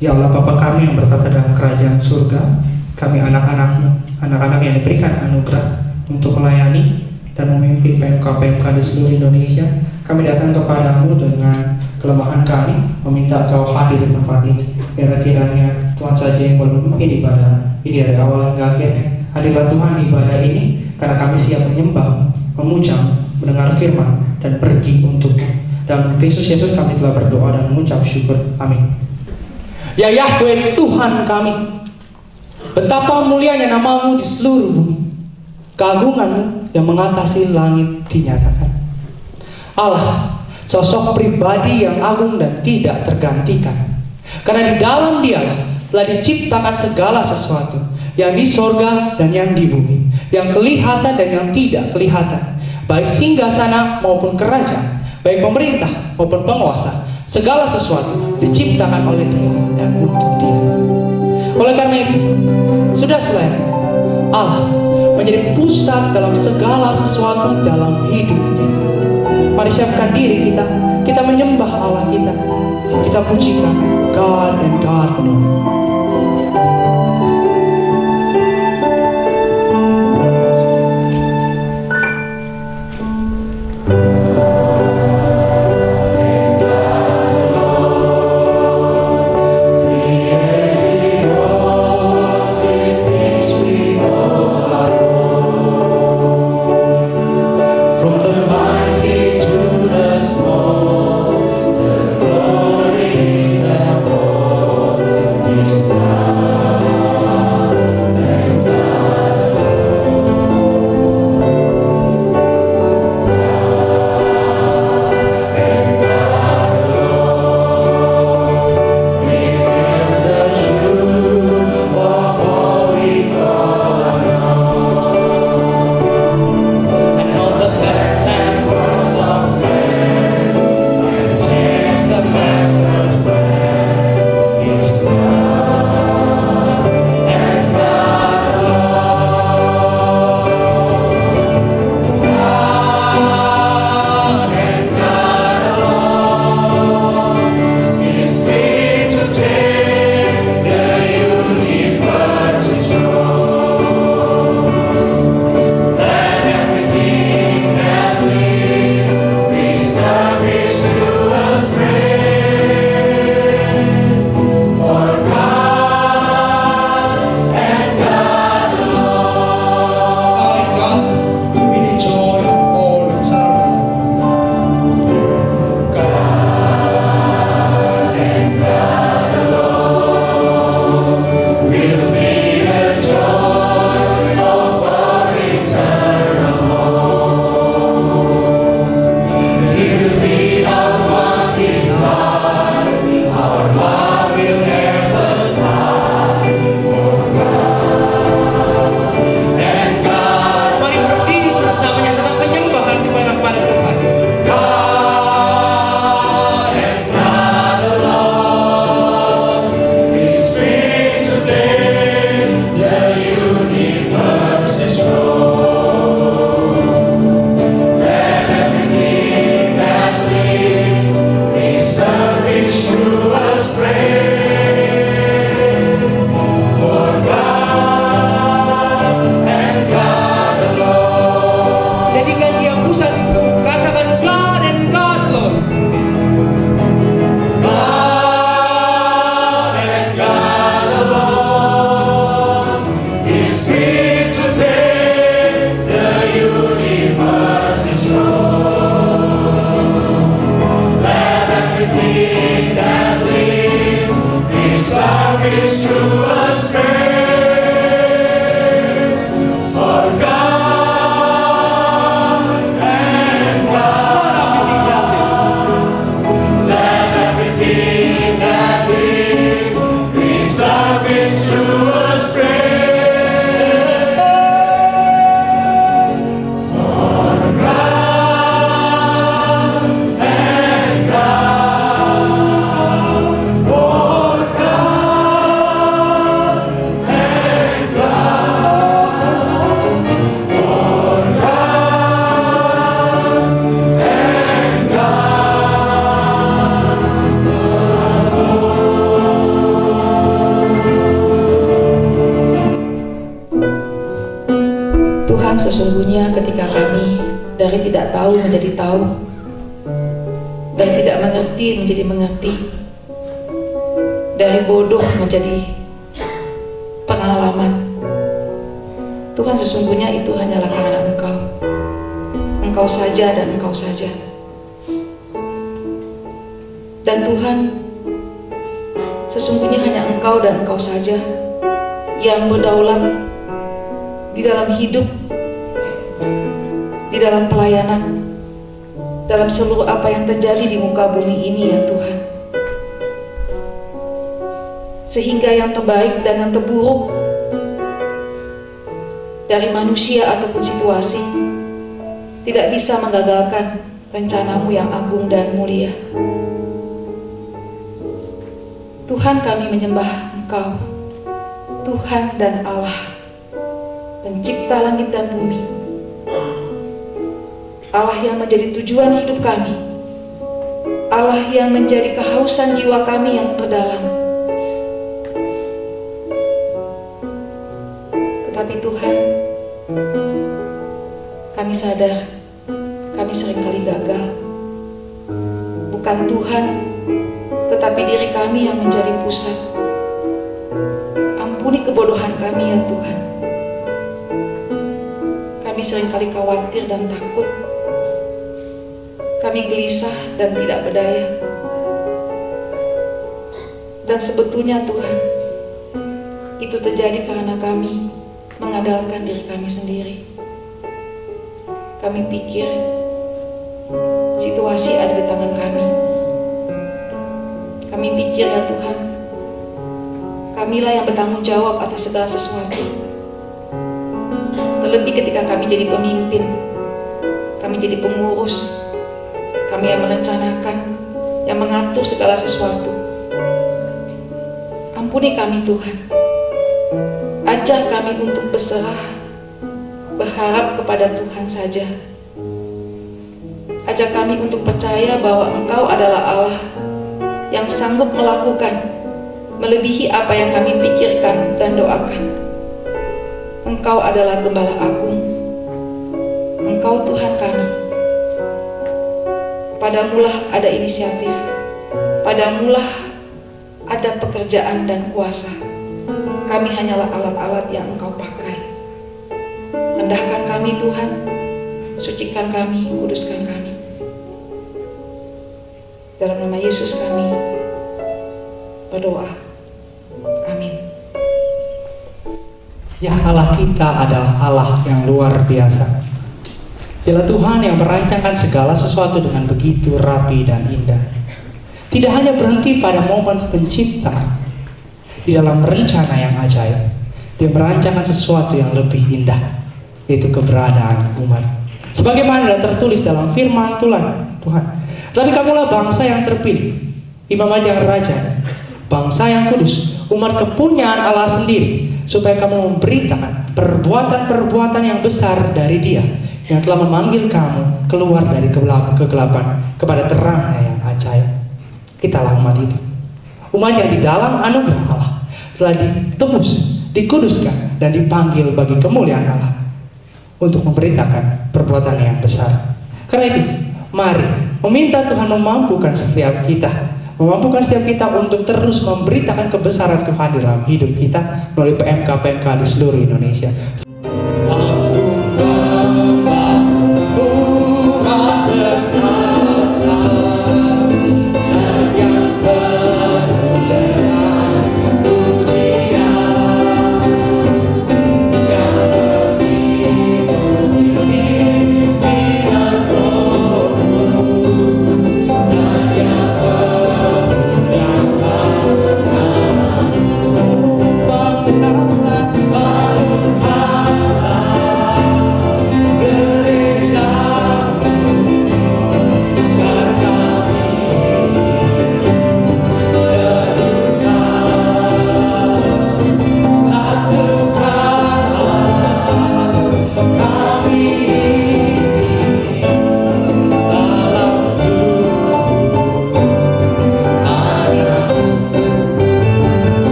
Ya Allah Bapa kami yang bertata dalam kerajaan surga, kami anak-anakmu, anak-anak yang diberikan anugerah untuk melayani dan memimpin PMK-PMK di seluruh Indonesia. Kami datang kepadamu dengan kelemahan kami, meminta Kau hadir di tempat ini. Kiranya Tuhan saja yang boleh memimpin ibadah ini dari awal hingga akhirnya. Hadirlah Tuhan di ibadah ini, karena kami siap menyembah, memuja, mendengar firman, dan pergi untuk dalam Kristus Yesus kami telah berdoa dan mengucap syukur. Amin. Ya Yahweh Tuhan kami, betapa mulianya namamu di seluruh bumi. Keagunganmu yang mengatasi langit dinyatakan. Allah, sosok pribadi yang agung dan tidak tergantikan. Karena di dalam Dia telah diciptakan segala sesuatu, yang di sorga dan yang di bumi, yang kelihatan dan yang tidak kelihatan, baik singgasana maupun kerajaan, baik pemerintah maupun penguasa. Segala sesuatu diciptakan oleh Dia dan untuk Dia. Oleh karena itu, sudah selayaknya Allah menjadi pusat dalam segala sesuatu dalam hidup kita. Mari siapkan diri kita, kita menyembah Allah kita, kita pujikan God and God alone. Stop. dari tidak tahu menjadi tahu, dari tidak mengerti menjadi mengerti, dari bodoh menjadi pengalaman. Tuhan, sesungguhnya itu hanyalah karena Engkau. Engkau saja dan Engkau saja. Dan Tuhan, sesungguhnya hanya Engkau dan Engkau saja yang berdaulat di dalam hidup, di dalam pelayanan, dalam seluruh apa yang terjadi di muka bumi ini ya Tuhan. Sehingga yang terbaik dan yang terburuk dari manusia ataupun situasi tidak bisa menggagalkan rencanamu yang agung dan mulia. Tuhan, kami menyembah Engkau, Tuhan dan Allah, pencipta langit dan bumi, Allah yang menjadi tujuan hidup kami, Allah yang menjadi kehausan jiwa kami yang terdalam. Tetapi Tuhan, kami sadar kami seringkali gagal. Bukan Tuhan, tetapi diri kami yang menjadi pusat. Ampuni kebodohan kami ya Tuhan. Kami seringkali khawatir dan takut. Kami gelisah dan tidak berdaya. Dan sebetulnya Tuhan, itu terjadi karena kami mengandalkan diri kami sendiri. Kami pikir situasi ada di tangan kami. Kami pikir ya Tuhan, kamilah yang bertanggung jawab atas segala sesuatu. Terlebih ketika kami jadi pemimpin, kami jadi pengurus, kami yang merencanakan, yang mengatur segala sesuatu. Ampuni kami Tuhan. Ajar kami untuk berserah, berharap kepada Tuhan saja. Ajak kami untuk percaya bahwa Engkau adalah Allah yang sanggup melakukan melebihi apa yang kami pikirkan dan doakan. Engkau adalah Gembala Agung. Engkau Tuhan kami. Padamulah ada inisiatif, padamulah ada pekerjaan dan kuasa. Kami hanyalah alat-alat yang Engkau pakai. Rendahkan kami Tuhan, sucikan kami, kuduskan kami. Dalam nama Yesus kami berdoa. Amin. Ya, Allah kita adalah Allah yang luar biasa. Dialah Tuhan yang merancangkan segala sesuatu dengan begitu rapi dan indah. Tidak hanya berhenti pada momen penciptaan. Di dalam rencana yang ajaib, Dia merancangkan sesuatu yang lebih indah, yaitu keberadaan umat. Sebagaimana tertulis dalam firman Tuhan, tadi kamulah bangsa yang terpilih, imam yang raja, bangsa yang kudus, umat kepunyaan Allah sendiri, supaya kamu memberitakan perbuatan-perbuatan yang besar dari Dia yang telah memanggil kamu keluar dari kegelapan kepada terangnya yang ajaib. Kitalah umat itu, umat yang di dalam anugerah Allah telah ditebus, dikuduskan, dan dipanggil bagi kemuliaan Allah untuk memberitakan perbuatan yang besar. Karena itu, mari meminta Tuhan memampukan setiap kita untuk terus memberitakan kebesaran Tuhan dalam hidup kita melalui PMK di seluruh Indonesia.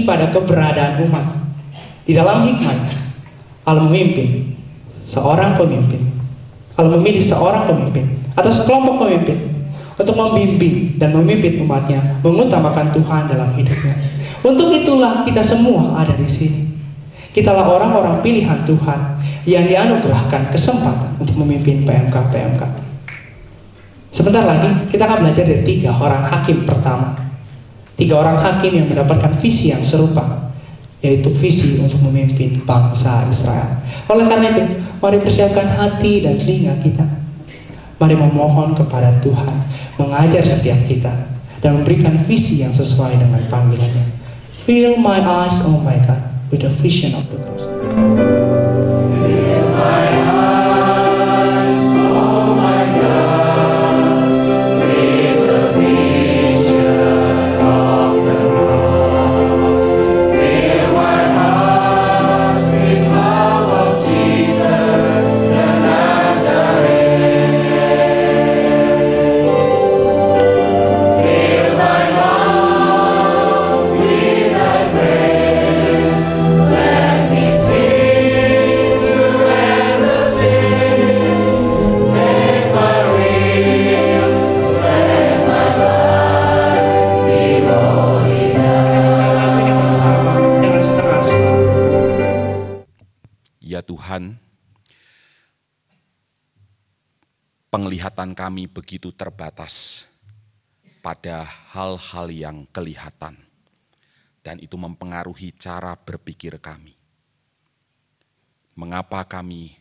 Pada keberadaan umat di dalam hikmat kalau memimpin seorang pemimpin, kalau memilih seorang pemimpin atau sekelompok pemimpin untuk membimbing dan memimpin umatnya, mengutamakan Tuhan dalam hidupnya. Untuk itulah kita semua ada di sini. Kitalah orang-orang pilihan Tuhan yang dianugerahkan kesempatan untuk memimpin PMK. Sebentar lagi kita akan belajar dari 3 orang hakim pertama. 3 orang hakim yang mendapatkan visi yang serupa, yaitu visi untuk memimpin bangsa Israel. Oleh karena itu, mari persiapkan hati dan telinga kita. Mari memohon kepada Tuhan mengajar setiap kita dan memberikan visi yang sesuai dengan panggilannya. Fill my eyes, oh my God, with the vision of the cross. Fill my eyes, oh my God, with the vision of the cross. Fill my heart with love of Jesus the Nazarene. Fill my mouth with thy praise. Let me sing to endless days. Take my will, let my life be holy now. Ini bersama dengan setengah suara. Ya Tuhan, penglihatan kami begitu terbatas pada hal-hal yang kelihatan, dan itu mempengaruhi cara berpikir kami. Mengapa kami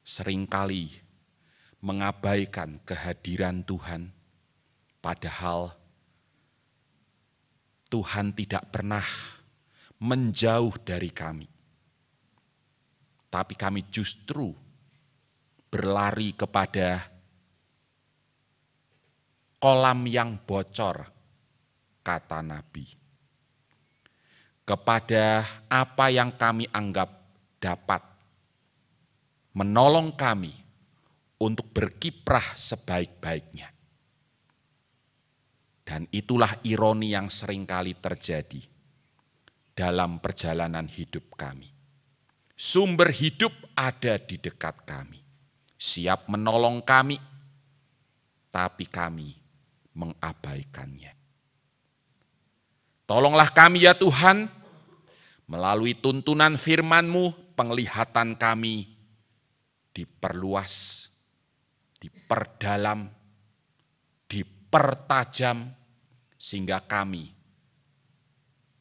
seringkali mengabaikan kehadiran Tuhan, padahal Tuhan tidak pernah menjauh dari kami. Tapi kami justru berlari kepada kolam yang bocor, kata Nabi. Kepada apa yang kami anggap dapat menolong kami untuk berkiprah sebaik-baiknya. Dan itulah ironi yang seringkali terjadi dalam perjalanan hidup kami. Sumber hidup ada di dekat kami, siap menolong kami, tapi kami mengabaikannya. Tolonglah kami ya Tuhan, melalui tuntunan firman-Mu, penglihatan kami diperluas, diperdalam, dipertajam, sehingga kami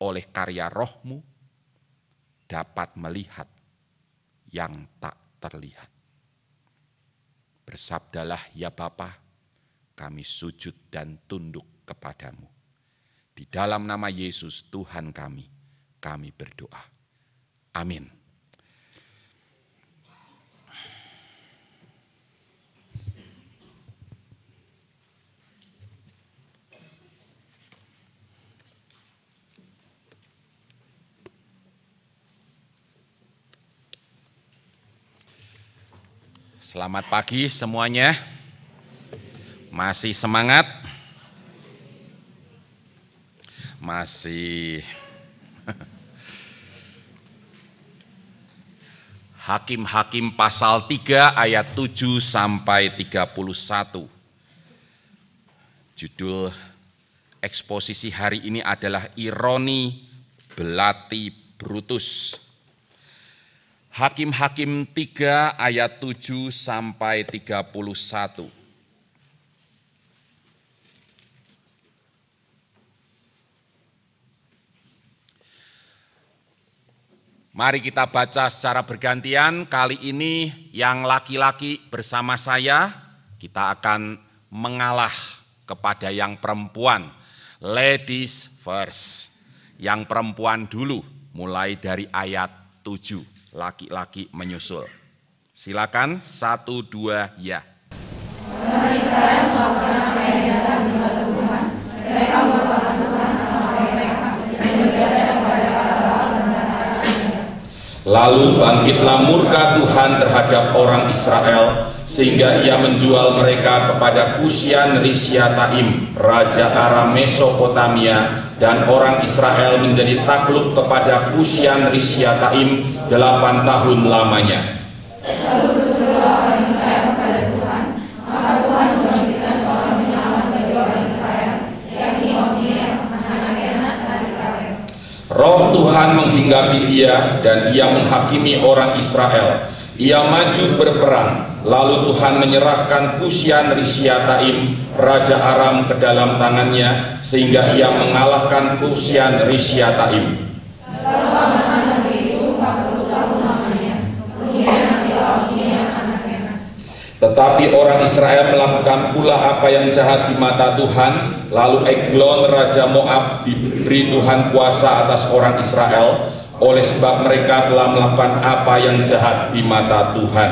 oleh karya Roh-Mu dapat melihat yang tak terlihat. Bersabdalah ya Bapa, kami sujud dan tunduk kepadamu. Di dalam nama Yesus Tuhan kami berdoa. Amin. Selamat pagi semuanya. Masih semangat? Masih. Hakim-Hakim pasal 3 ayat 7 sampai 31. Judul eksposisi hari ini adalah ironi belati Brutus. Hakim-Hakim 3 ayat 7 sampai 31. Mari kita baca secara bergantian. Kali ini yang laki-laki bersama saya, kita akan mengalah kepada yang perempuan. Ladies first. Yang perempuan dulu, mulai dari ayat 7. Laki-laki menyusul. Silakan, 1, 2, ya. Israel melakukan apa yang dinyatakan di mata Tuhan. Mereka melupakan Tuhan Allah mereka dan beribadah kepada Allah dan Lalu bangkitlah murka Tuhan terhadap orang Israel, sehingga ia menjual mereka kepada Kusyan Rishyataim, Raja Aram Mesopotamia, dan orang Israel menjadi takluk kepada Kusyan Rishyataim 8 tahun lamanya. Lalu berserulah orang Israel kepada Tuhan, maka Tuhan membangkitkan seorang penyelamat bagi orang Israel, yakni Otniel, anak Kenas dari Kaleb. Roh Tuhan menghinggapi dia dan ia menghakimi orang Israel. Ia maju berperang, lalu Tuhan menyerahkan Kusyan Rishyataim, Raja Aram ke dalam tangannya, sehingga ia mengalahkan Kusyan Rishyataim. Lalu amanah negeri itu 40 tahun lamanya, kemudian matilah Otniel, anak Kenas. Tetapi orang Israel melakukan pula apa yang jahat di mata Tuhan, lalu Eglon Raja Moab diberi Tuhan kuasa atas orang Israel, oleh sebab mereka telah melakukan apa yang jahat di mata Tuhan.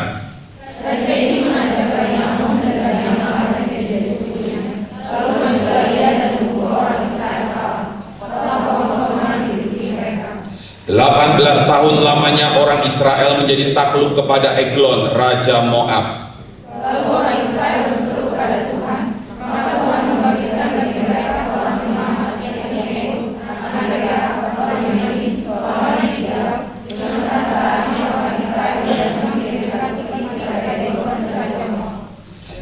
Raja ini mengajak Bani Amon dan Bani Amalek menjadi sekutunya, lalu menjual ia dan membunuh orang Israel kalah. Telah pohon-pohonan diduduki mereka. 18 tahun lamanya orang Israel menjadi takluk kepada Eglon Raja Moab. Lalu orang Israel berseru pada Tuhan, maka Tuhan membangkitkan bagi mereka seorang penyelamat, yakni Ehud, anak Gerah, orang Yemeni, seorang yang digarap, dengan perantaraannya orang Israel tidak semakin dekat kepada Eglon Raja Moab.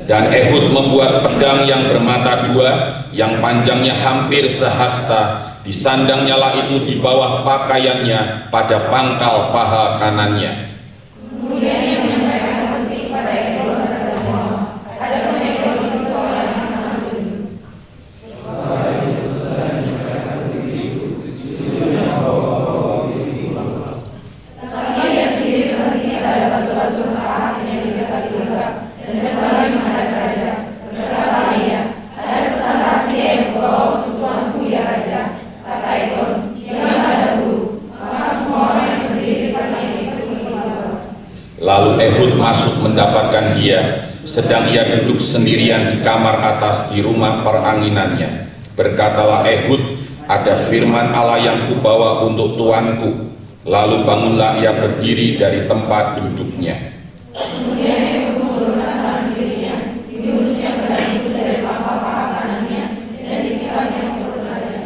Dan Ehud membuat pedang yang bermata dua, yang panjangnya hampir sehasta, disandangnya lah itu di bawah pakaiannya pada pangkal paha kanannya. Kemudian ia menyampaikan putih pada Eglon Raja Moab. Adapun Eglon itu seorang yang sangat tinggi. Tetapi ia sendiri berhenti pada batu-batu berpahat yang dilegak-legak dan kembali menghadap raja. Berkatalah ia, ada pesan rahasia yang kubawa untuk tuanku ya raja. Kata Eglon, diamlah dahulu, maka semua orang yang berdiri di depannya ikut keluar. Lalu Ehud masuk mendapatkan dia, sedang ia duduk sendirian di kamar atas di rumah peranginannya. Berkatalah Ehud, ada firman Allah yang kubawa untuk tuanku. Lalu bangunlah ia berdiri dari tempat duduknya. Kemudian Ehud mengulurkan tangan kirinya, diurusnya pedang itu dari pangkal paha kanannya, dan ditikamnya untuk raja.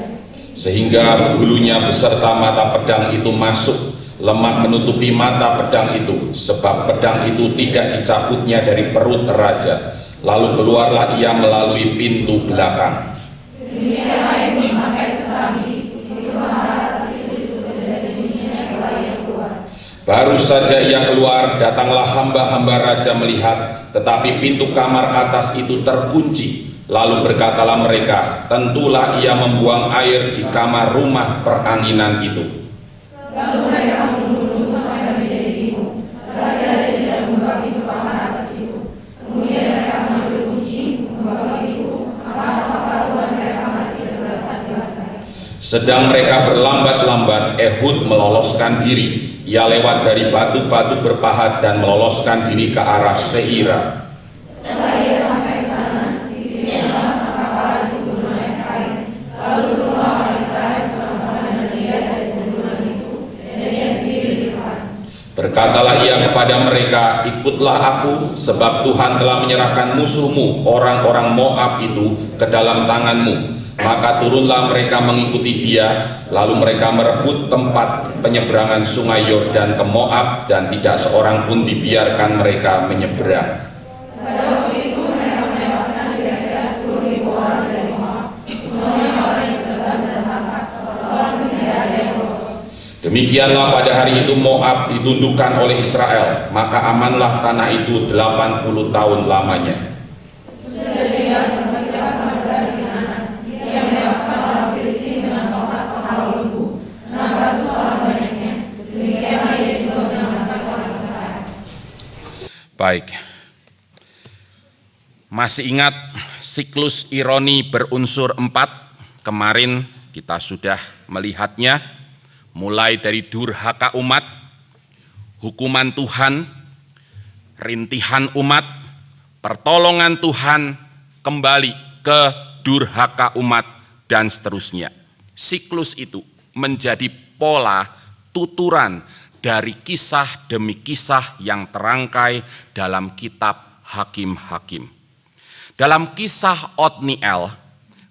Sehingga bulunya beserta mata pedang itu masuk, lemak menutupi mata pedang itu, sebab pedang itu tidak dicabutnya dari perut raja. Lalu keluarlah ia melalui pintu belakang. Demikianlah Ehud sampai ke Serambi, itu kamar atas itu ditutup dari bunyinya setelah ia keluar. Baru saja ia keluar, datanglah hamba-hamba raja melihat, tetapi pintu kamar atas itu terkunci. Lalu berkatalah mereka, tentulah ia membuang air di kamar rumah peranginan itu. Lalu mereka menunggu sampai menjadi bingung, tetapi raja tidak membuka pintu kamar atas itu. Kemudian mereka mengambil kunci, membuka pintu, maka Tuhan mereka mati terbelah di lantai. Sedang mereka berlambat-lambat, Ehud meloloskan diri. Ia lewat dari batu-batu berpahat dan meloloskan diri ke arah Seira. Setelah ia sampai ke sana, dipilihlah sang kapal di pegunungan Efraim. Lalu turunlah orang Israel bersama-sama dengan dia dari pegunungan itu, dan dia sendiri di depan. Berkatalah ia kepada mereka, ikutlah aku, sebab Tuhan telah menyerahkan musuhmu, orang-orang Moab itu, ke dalam tanganmu. Maka turunlah mereka mengikuti dia, lalu mereka merebut tempat penyeberangan sungai Yordan ke Moab, dan tidak seorang pun dibiarkan mereka menyeberang. Pada waktu itu mereka menewaskan kira-kira 10.000 orang dari Moab, semuanya orang yang tegar dan tangkas, seorang pun tidak ada yang lolos. Demikianlah pada hari itu Moab ditundukkan oleh Israel, maka amanlah tanah itu 80 tahun lamanya. Sesudah demikian berbangkitlah Samgar di Kanaan. Ia menewaskan orang Filistin dengan tongkat penghalau lembu, 600 orang banyaknya. Demikianlah ia juga menyelamatkan orang Israel. Baik, masih ingat siklus ironi berunsur 4? Kemarin kita sudah melihatnya, mulai dari durhaka umat, hukuman Tuhan, rintihan umat, pertolongan Tuhan, kembali ke durhaka umat, dan seterusnya. Siklus itu menjadi pola tuturan dari kisah demi kisah yang terangkai dalam kitab Hakim-Hakim. Dalam kisah Otniel,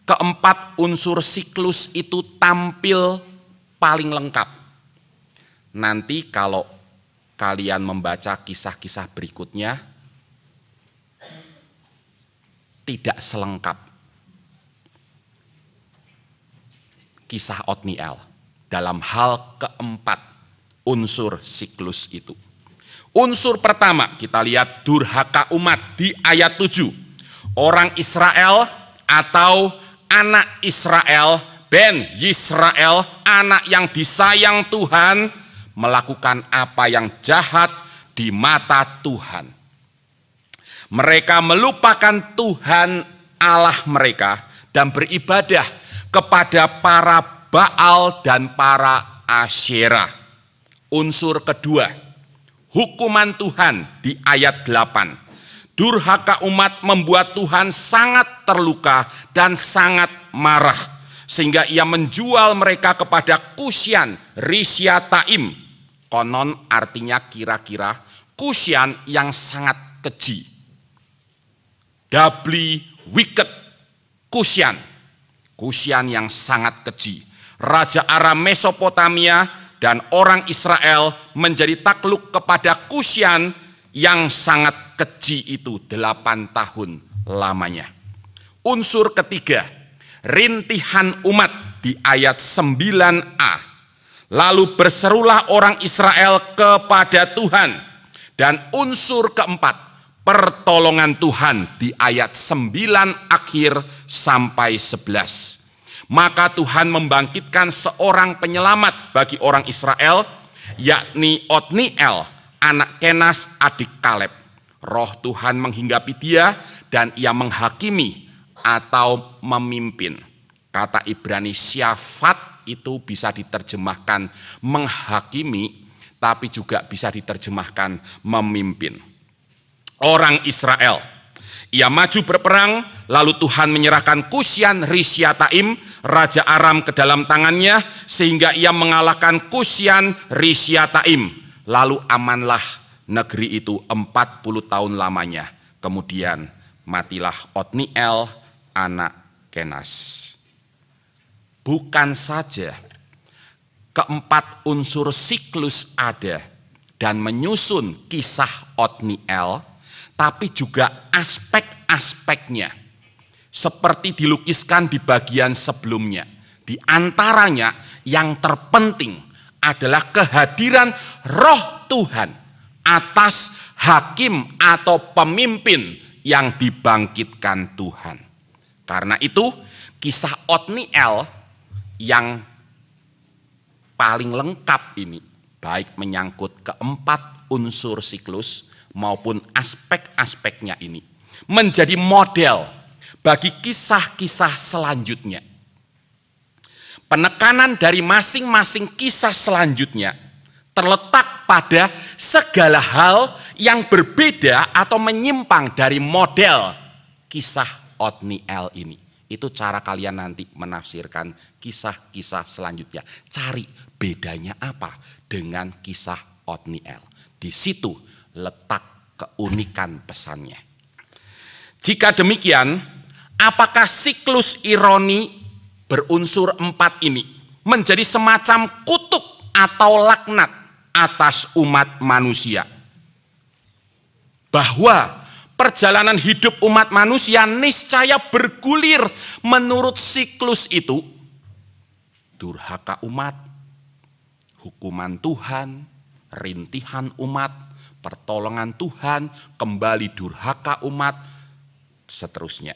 keempat unsur siklus itu tampil paling lengkap. Nanti kalau kalian membaca kisah-kisah berikutnya, tidak selengkap kisah Otniel dalam hal keempat unsur siklus itu. Unsur pertama kita lihat durhaka umat di ayat 7. Orang Israel atau anak Israel, Ben Yisrael, anak yang disayang Tuhan, melakukan apa yang jahat di mata Tuhan. Mereka melupakan Tuhan Allah mereka dan beribadah kepada para Baal dan para Asyera. Unsur kedua, hukuman Tuhan di ayat 8. Durhaka umat membuat Tuhan sangat terluka dan sangat marah, sehingga ia menjual mereka kepada Kusyan Rishyataim. Konon artinya kira-kira Kusyan yang sangat keji. Doubly wicked, Kusyan yang sangat keji. Raja Aram Mesopotamia dan orang Israel menjadi takluk kepada Kusyan yang sangat keji itu 8 tahun lamanya. Unsur ketiga, rintihan umat di ayat 9a. Lalu berserulah orang Israel kepada Tuhan. Dan unsur keempat, pertolongan Tuhan di ayat 9 akhir sampai 11. Maka Tuhan membangkitkan seorang penyelamat bagi orang Israel, yakni Otniel, anak Kenas adik Kaleb. Roh Tuhan menghinggapi dia dan ia menghakimi atau memimpin. Kata Ibrani syafat itu bisa diterjemahkan menghakimi, tapi juga bisa diterjemahkan memimpin. Orang Israel, ia maju berperang, lalu Tuhan menyerahkan Kusyan Rishyataim, Raja Aram ke dalam tangannya, sehingga ia mengalahkan Kusyan Rishyataim. Lalu amanlah negeri itu 40 tahun lamanya. Kemudian matilah Otniel, anak Kenas. Bukan saja keempat unsur siklus ada dan menyusun kisah Otniel, tapi juga aspek-aspeknya seperti dilukiskan di bagian sebelumnya. Di antaranya yang terpenting adalah kehadiran Roh Tuhan atas hakim atau pemimpin yang dibangkitkan Tuhan. Karena itu kisah Otniel yang paling lengkap ini, baik menyangkut keempat unsur siklus maupun aspek-aspeknya ini, menjadi model bagi kisah-kisah selanjutnya. Penekanan dari masing-masing kisah selanjutnya terletak pada segala hal yang berbeda atau menyimpang dari model kisah Otniel ini. Itu cara kalian nanti menafsirkan kisah-kisah selanjutnya. Cari bedanya apa dengan kisah Otniel. Di situ letak keunikan pesannya. Jika demikian, apakah siklus ironi berunsur 4 ini menjadi semacam kutuk atau laknat atas umat manusia? Bahwa perjalanan hidup umat manusia niscaya bergulir menurut siklus itu. Durhaka umat, hukuman Tuhan, rintihan umat, pertolongan Tuhan, kembali durhaka umat, seterusnya.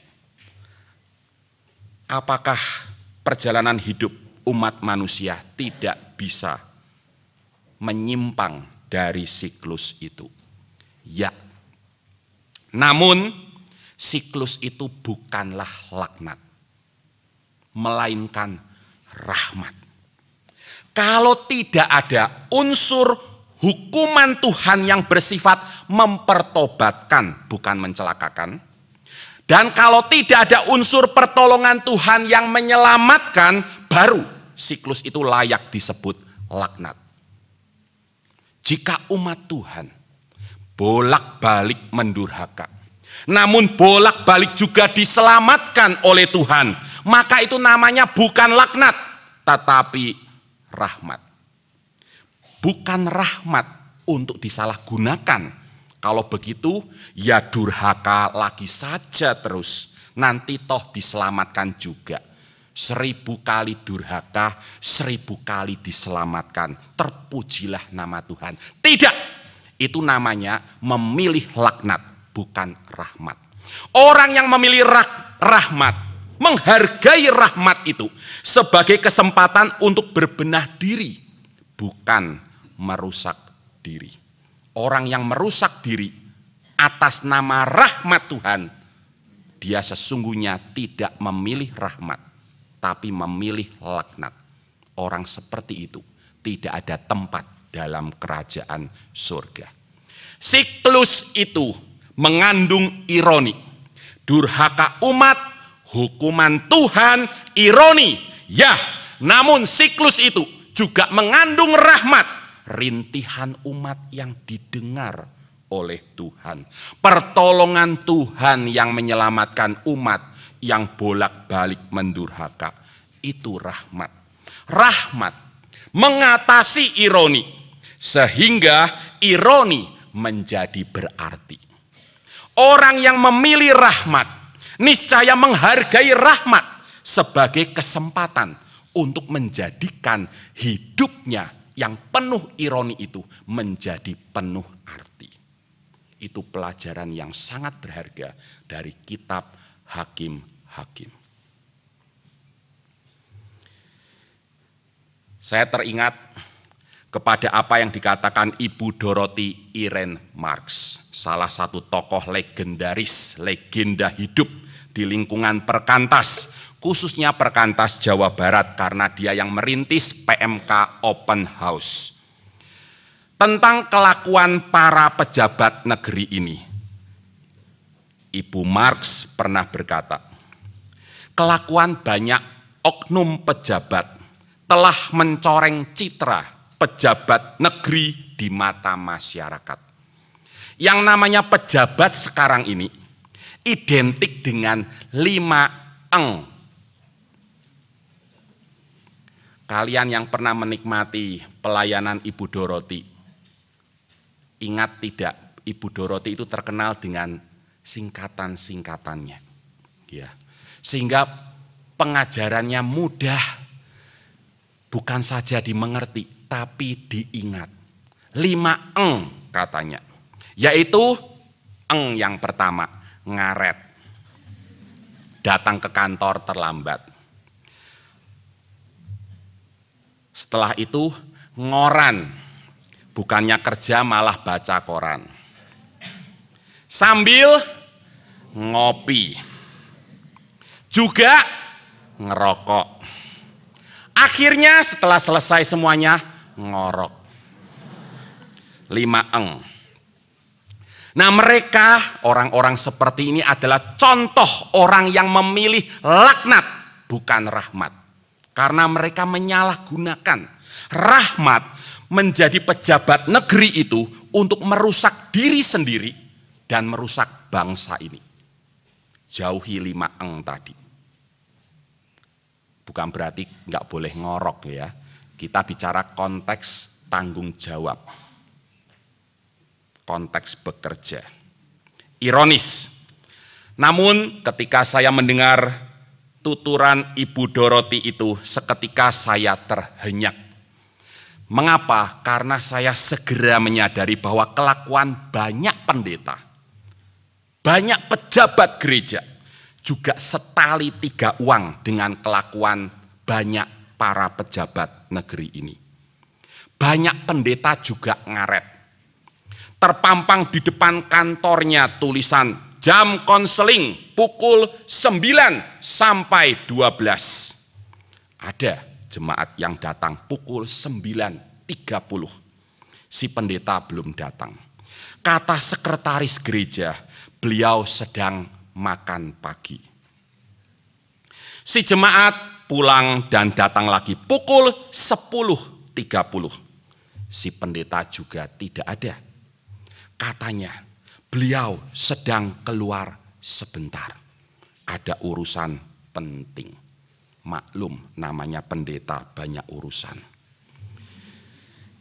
Apakah perjalanan hidup umat manusia tidak bisa menyimpang dari siklus itu? Ya. Namun siklus itu bukanlah laknat, melainkan rahmat. Kalau tidak ada unsur hukuman Tuhan yang bersifat mempertobatkan, bukan mencelakakan, dan kalau tidak ada unsur pertolongan Tuhan yang menyelamatkan, baru siklus itu layak disebut laknat. Jika umat Tuhan bolak-balik mendurhaka, namun bolak-balik juga diselamatkan oleh Tuhan, maka itu namanya bukan laknat, tetapi rahmat. Bukan rahmat untuk disalahgunakan. Kalau begitu, ya durhaka lagi saja terus. Nanti toh diselamatkan juga. 1000 kali durhaka, 1000 kali diselamatkan. Terpujilah nama Tuhan. Tidak, itu namanya memilih laknat, bukan rahmat. Orang yang memilih rahmat, menghargai rahmat itu sebagai kesempatan untuk berbenah diri, bukan merusak diri. Orang yang merusak diri atas nama rahmat Tuhan, dia sesungguhnya tidak memilih rahmat, tapi memilih laknat. Orang seperti itu tidak ada tempat dalam kerajaan surga. Siklus itu mengandung ironi. Durhaka umat, hukuman Tuhan, ironi. Ya, namun siklus itu juga mengandung rahmat. Rintihan umat yang didengar oleh Tuhan. Pertolongan Tuhan yang menyelamatkan umat yang bolak-balik mendurhaka. Itu rahmat. Rahmat mengatasi ironi. Sehingga ironi menjadi berarti. Orang yang memilih rahmat, niscaya menghargai rahmat sebagai kesempatan untuk menjadikan hidupnya yang penuh ironi itu menjadi penuh arti. Itu pelajaran yang sangat berharga dari kitab Hakim-Hakim. Saya teringat kepada apa yang dikatakan Ibu Dorothy Irene Marx, salah satu tokoh legendaris, legenda hidup di lingkungan perkantas, khususnya perkantas Jawa Barat karena dia yang merintis PMK Open House. Tentang kelakuan para pejabat negeri ini, Ibu Marx pernah berkata, kelakuan banyak oknum pejabat telah mencoreng citra pejabat negeri di mata masyarakat. Yang namanya pejabat sekarang ini identik dengan 5 eng. Kalian yang pernah menikmati pelayanan Ibu Dorothy, ingat tidak, Ibu Dorothy itu terkenal dengan singkatan-singkatannya. Ya. Sehingga pengajarannya mudah, bukan saja dimengerti, tapi diingat. 5 eng katanya. Yaitu eng yang pertama, ngaret. Datang ke kantor terlambat. Setelah itu ngoran. Bukannya kerja malah baca koran. Sambil ngopi. Juga ngerokok. Akhirnya setelah selesai semuanya ngorok. 5 eng. Nah, mereka orang-orang seperti ini adalah contoh orang yang memilih laknat bukan rahmat. Karena mereka menyalahgunakan rahmat menjadi pejabat negeri itu untuk merusak diri sendiri dan merusak bangsa ini. Jauhi 5 eng tadi. Bukan berarti nggak boleh ngorok ya. Kita bicara konteks tanggung jawab. Konteks bekerja. Ironis. Namun ketika saya mendengar tuturan Ibu Dorothy itu, seketika saya terhenyak. Mengapa? Karena saya segera menyadari bahwa kelakuan banyak pendeta, banyak pejabat gereja, juga setali 3 uang dengan kelakuan banyak para pejabat negeri ini. Banyak pendeta juga ngaret. Terpampang di depan kantornya tulisan jam konseling pukul 9 sampai 12. Ada jemaat yang datang pukul 9.30. Si pendeta belum datang. Kata sekretaris gereja, beliau sedang makan pagi. Si jemaat pulang dan datang lagi pukul 10.30. Si pendeta juga tidak ada. Katanya, beliau sedang keluar sebentar. Ada urusan penting. Maklum, namanya pendeta banyak urusan.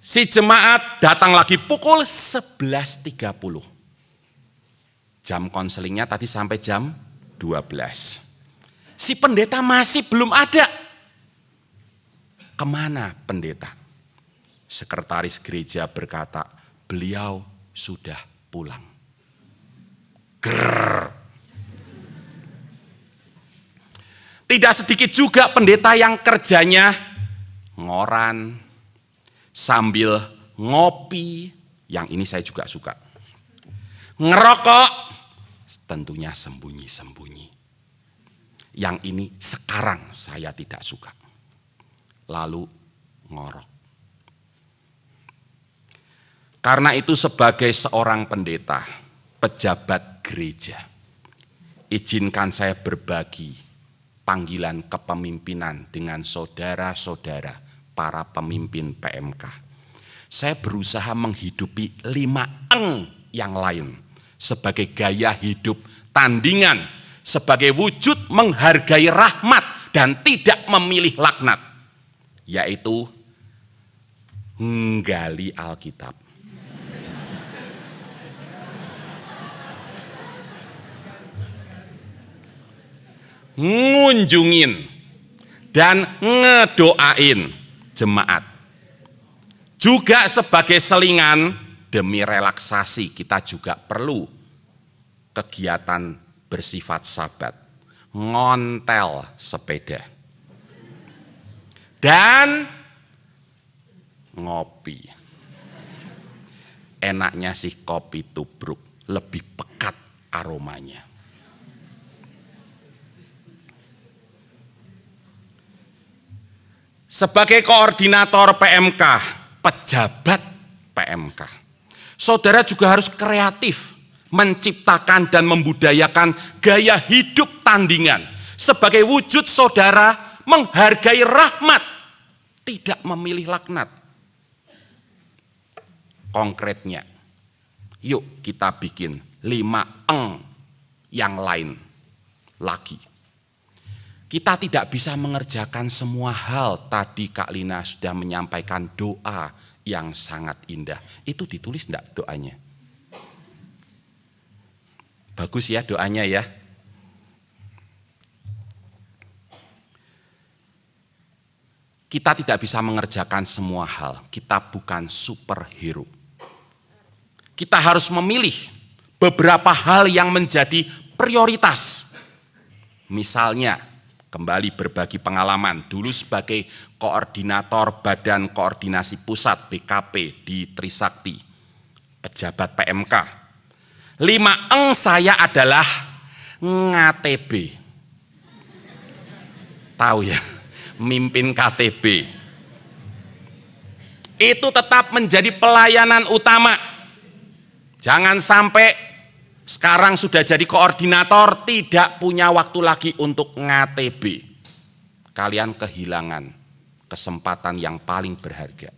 Si jemaat datang lagi pukul 11.30. Jam konselingnya tadi sampai jam 12. Si pendeta masih belum ada. Kemana pendeta? Sekretaris gereja berkata, beliau sudah pulang. Grrr. Tidak sedikit juga pendeta yang kerjanya ngoran sambil ngopi, yang ini saya juga suka. Ngerokok, tentunya sembunyi-sembunyi. Yang ini sekarang saya tidak suka. Lalu ngorok. Karena itu sebagai seorang pendeta, pejabat gereja, izinkan saya berbagi panggilan kepemimpinan dengan saudara-saudara para pemimpin PMK. Saya berusaha menghidupi 5 eng yang lain sebagai gaya hidup tandingan, sebagai wujud menghargai rahmat dan tidak memilih laknat, yaitu nggali Alkitab. Ngunjungin dan ngedoain jemaat. Juga sebagai selingan demi relaksasi kita juga perlu kegiatan bersifat sabat. Ngontel sepeda. Dan ngopi. Enaknya sih kopi tubruk, lebih pekat aromanya. Sebagai koordinator PMK, pejabat PMK, saudara juga harus kreatif menciptakan dan membudayakan gaya hidup tandingan sebagai wujud saudara menghargai rahmat, tidak memilih laknat. Konkretnya, yuk kita bikin 5 eng yang lain lagi. Kita tidak bisa mengerjakan semua hal. Tadi Kak Lina sudah menyampaikan doa yang sangat indah. Itu ditulis enggak doanya? Bagus ya doanya ya. Kita tidak bisa mengerjakan semua hal. Kita bukan superhero. Kita harus memilih beberapa hal yang menjadi prioritas. Misalnya, kembali berbagi pengalaman, dulu sebagai koordinator Badan Koordinasi Pusat BKP di Trisakti, pejabat PMK. 5 eng saya adalah ngatb. Tahu ya, mimpin KTB. Itu tetap menjadi pelayanan utama. Jangan sampai sekarang sudah jadi koordinator, tidak punya waktu lagi untuk ngatb. Kalian kehilangan kesempatan yang paling berharga.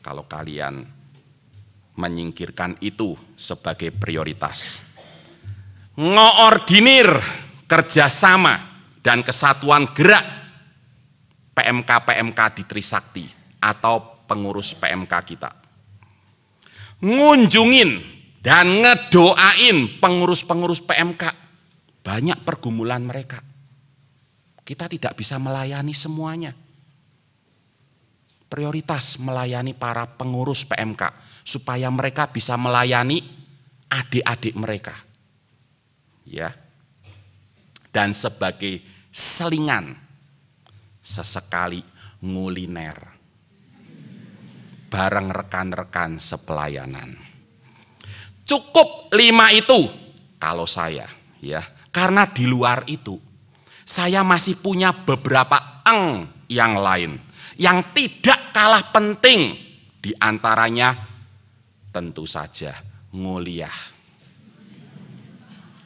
Kalau kalian menyingkirkan itu sebagai prioritas. Ngoordinir kerjasama dan kesatuan gerak PMK-PMK di Trisakti atau pengurus PMK kita. Ngunjungin dan ngedoain pengurus-pengurus PMK. Banyak pergumulan mereka. Kita tidak bisa melayani semuanya. Prioritas melayani para pengurus PMK supaya mereka bisa melayani adik-adik mereka. Ya. Dan sebagai selingan sesekali nguliner bareng rekan-rekan sepelayanan. Cukup 5 itu kalau saya, ya. Karena di luar itu saya masih punya beberapa eng yang lain yang tidak kalah penting, di antaranya tentu saja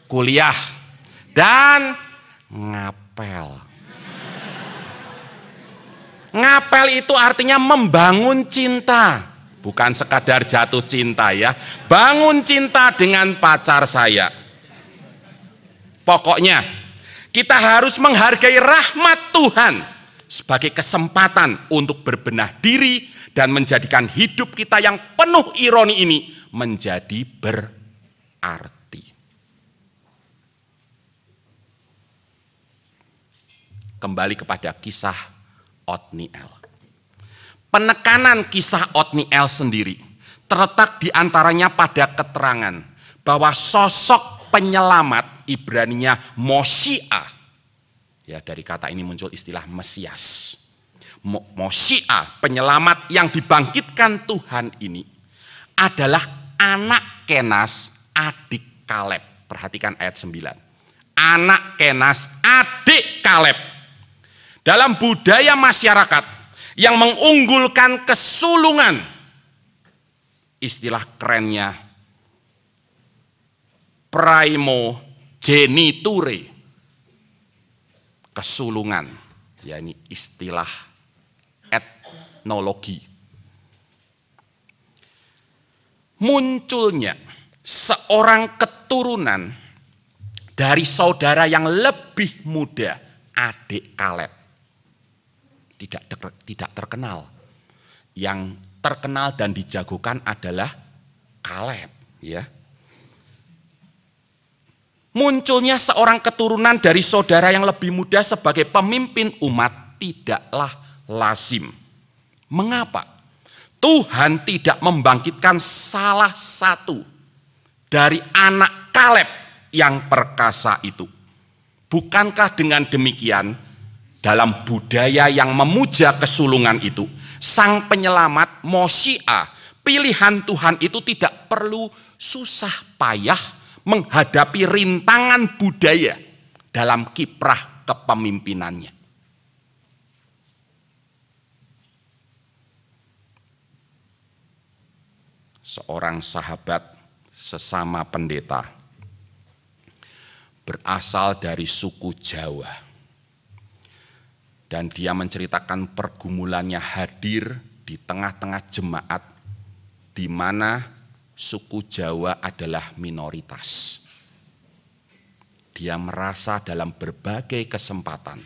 kuliah dan ngapel. Ngapel itu artinya membangun cinta. Bukan sekadar jatuh cinta ya. Bangun cinta dengan pacar saya. Pokoknya kita harus menghargai rahmat Tuhan sebagai kesempatan untuk berbenah diri dan menjadikan hidup kita yang penuh ironi ini menjadi berarti. Kembali kepada kisah Otniel. Penekanan kisah Otniel sendiri terletak di antaranya pada keterangan bahwa sosok penyelamat, Ibraninya Moshiach, ya dari kata ini muncul istilah Mesias. Moshiach, penyelamat yang dibangkitkan Tuhan ini adalah anak Kenas, adik Kaleb. Perhatikan ayat 9. Anak Kenas, adik Kaleb. Dalam budaya masyarakat yang mengunggulkan kesulungan, istilah kerennya primogeniture, kesulungan, ya ini istilah etnologi. Munculnya seorang keturunan dari saudara yang lebih muda, adik Kaleb, tidak terkenal. Yang terkenal dan dijagokan adalah Kaleb, ya. Munculnya seorang keturunan dari saudara yang lebih muda sebagai pemimpin umat tidaklah lazim. Mengapa? Tuhan tidak membangkitkan salah satu dari anak Kaleb yang perkasa itu. Bukankah dengan demikian dalam budaya yang memuja kesulungan itu, sang penyelamat Moshiach, pilihan Tuhan itu tidak perlu susah payah menghadapi rintangan budaya dalam kiprah kepemimpinannya. Seorang sahabat sesama pendeta berasal dari suku Jawa, dan dia menceritakan pergumulannya hadir di tengah-tengah jemaat di mana suku Jawa adalah minoritas. Dia merasa dalam berbagai kesempatan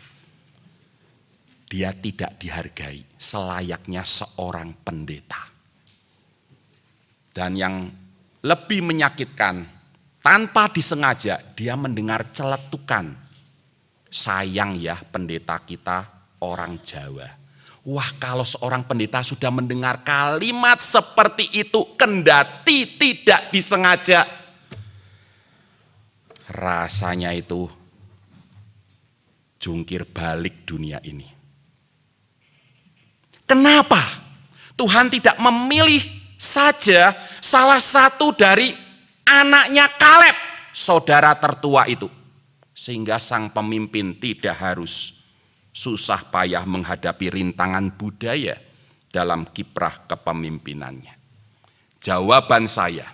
dia tidak dihargai selayaknya seorang pendeta. Dan yang lebih menyakitkan, tanpa disengaja dia mendengar celetukan, sayang ya pendeta kita orang Jawa. Wah, kalau seorang pendeta sudah mendengar kalimat seperti itu kendati tidak disengaja, rasanya itu jungkir balik dunia ini. Kenapa Tuhan tidak memilih saja salah satu dari anaknya Kaleb, saudara tertua itu, sehingga sang pemimpin tidak harus susah payah menghadapi rintangan budaya dalam kiprah kepemimpinannya? Jawaban saya,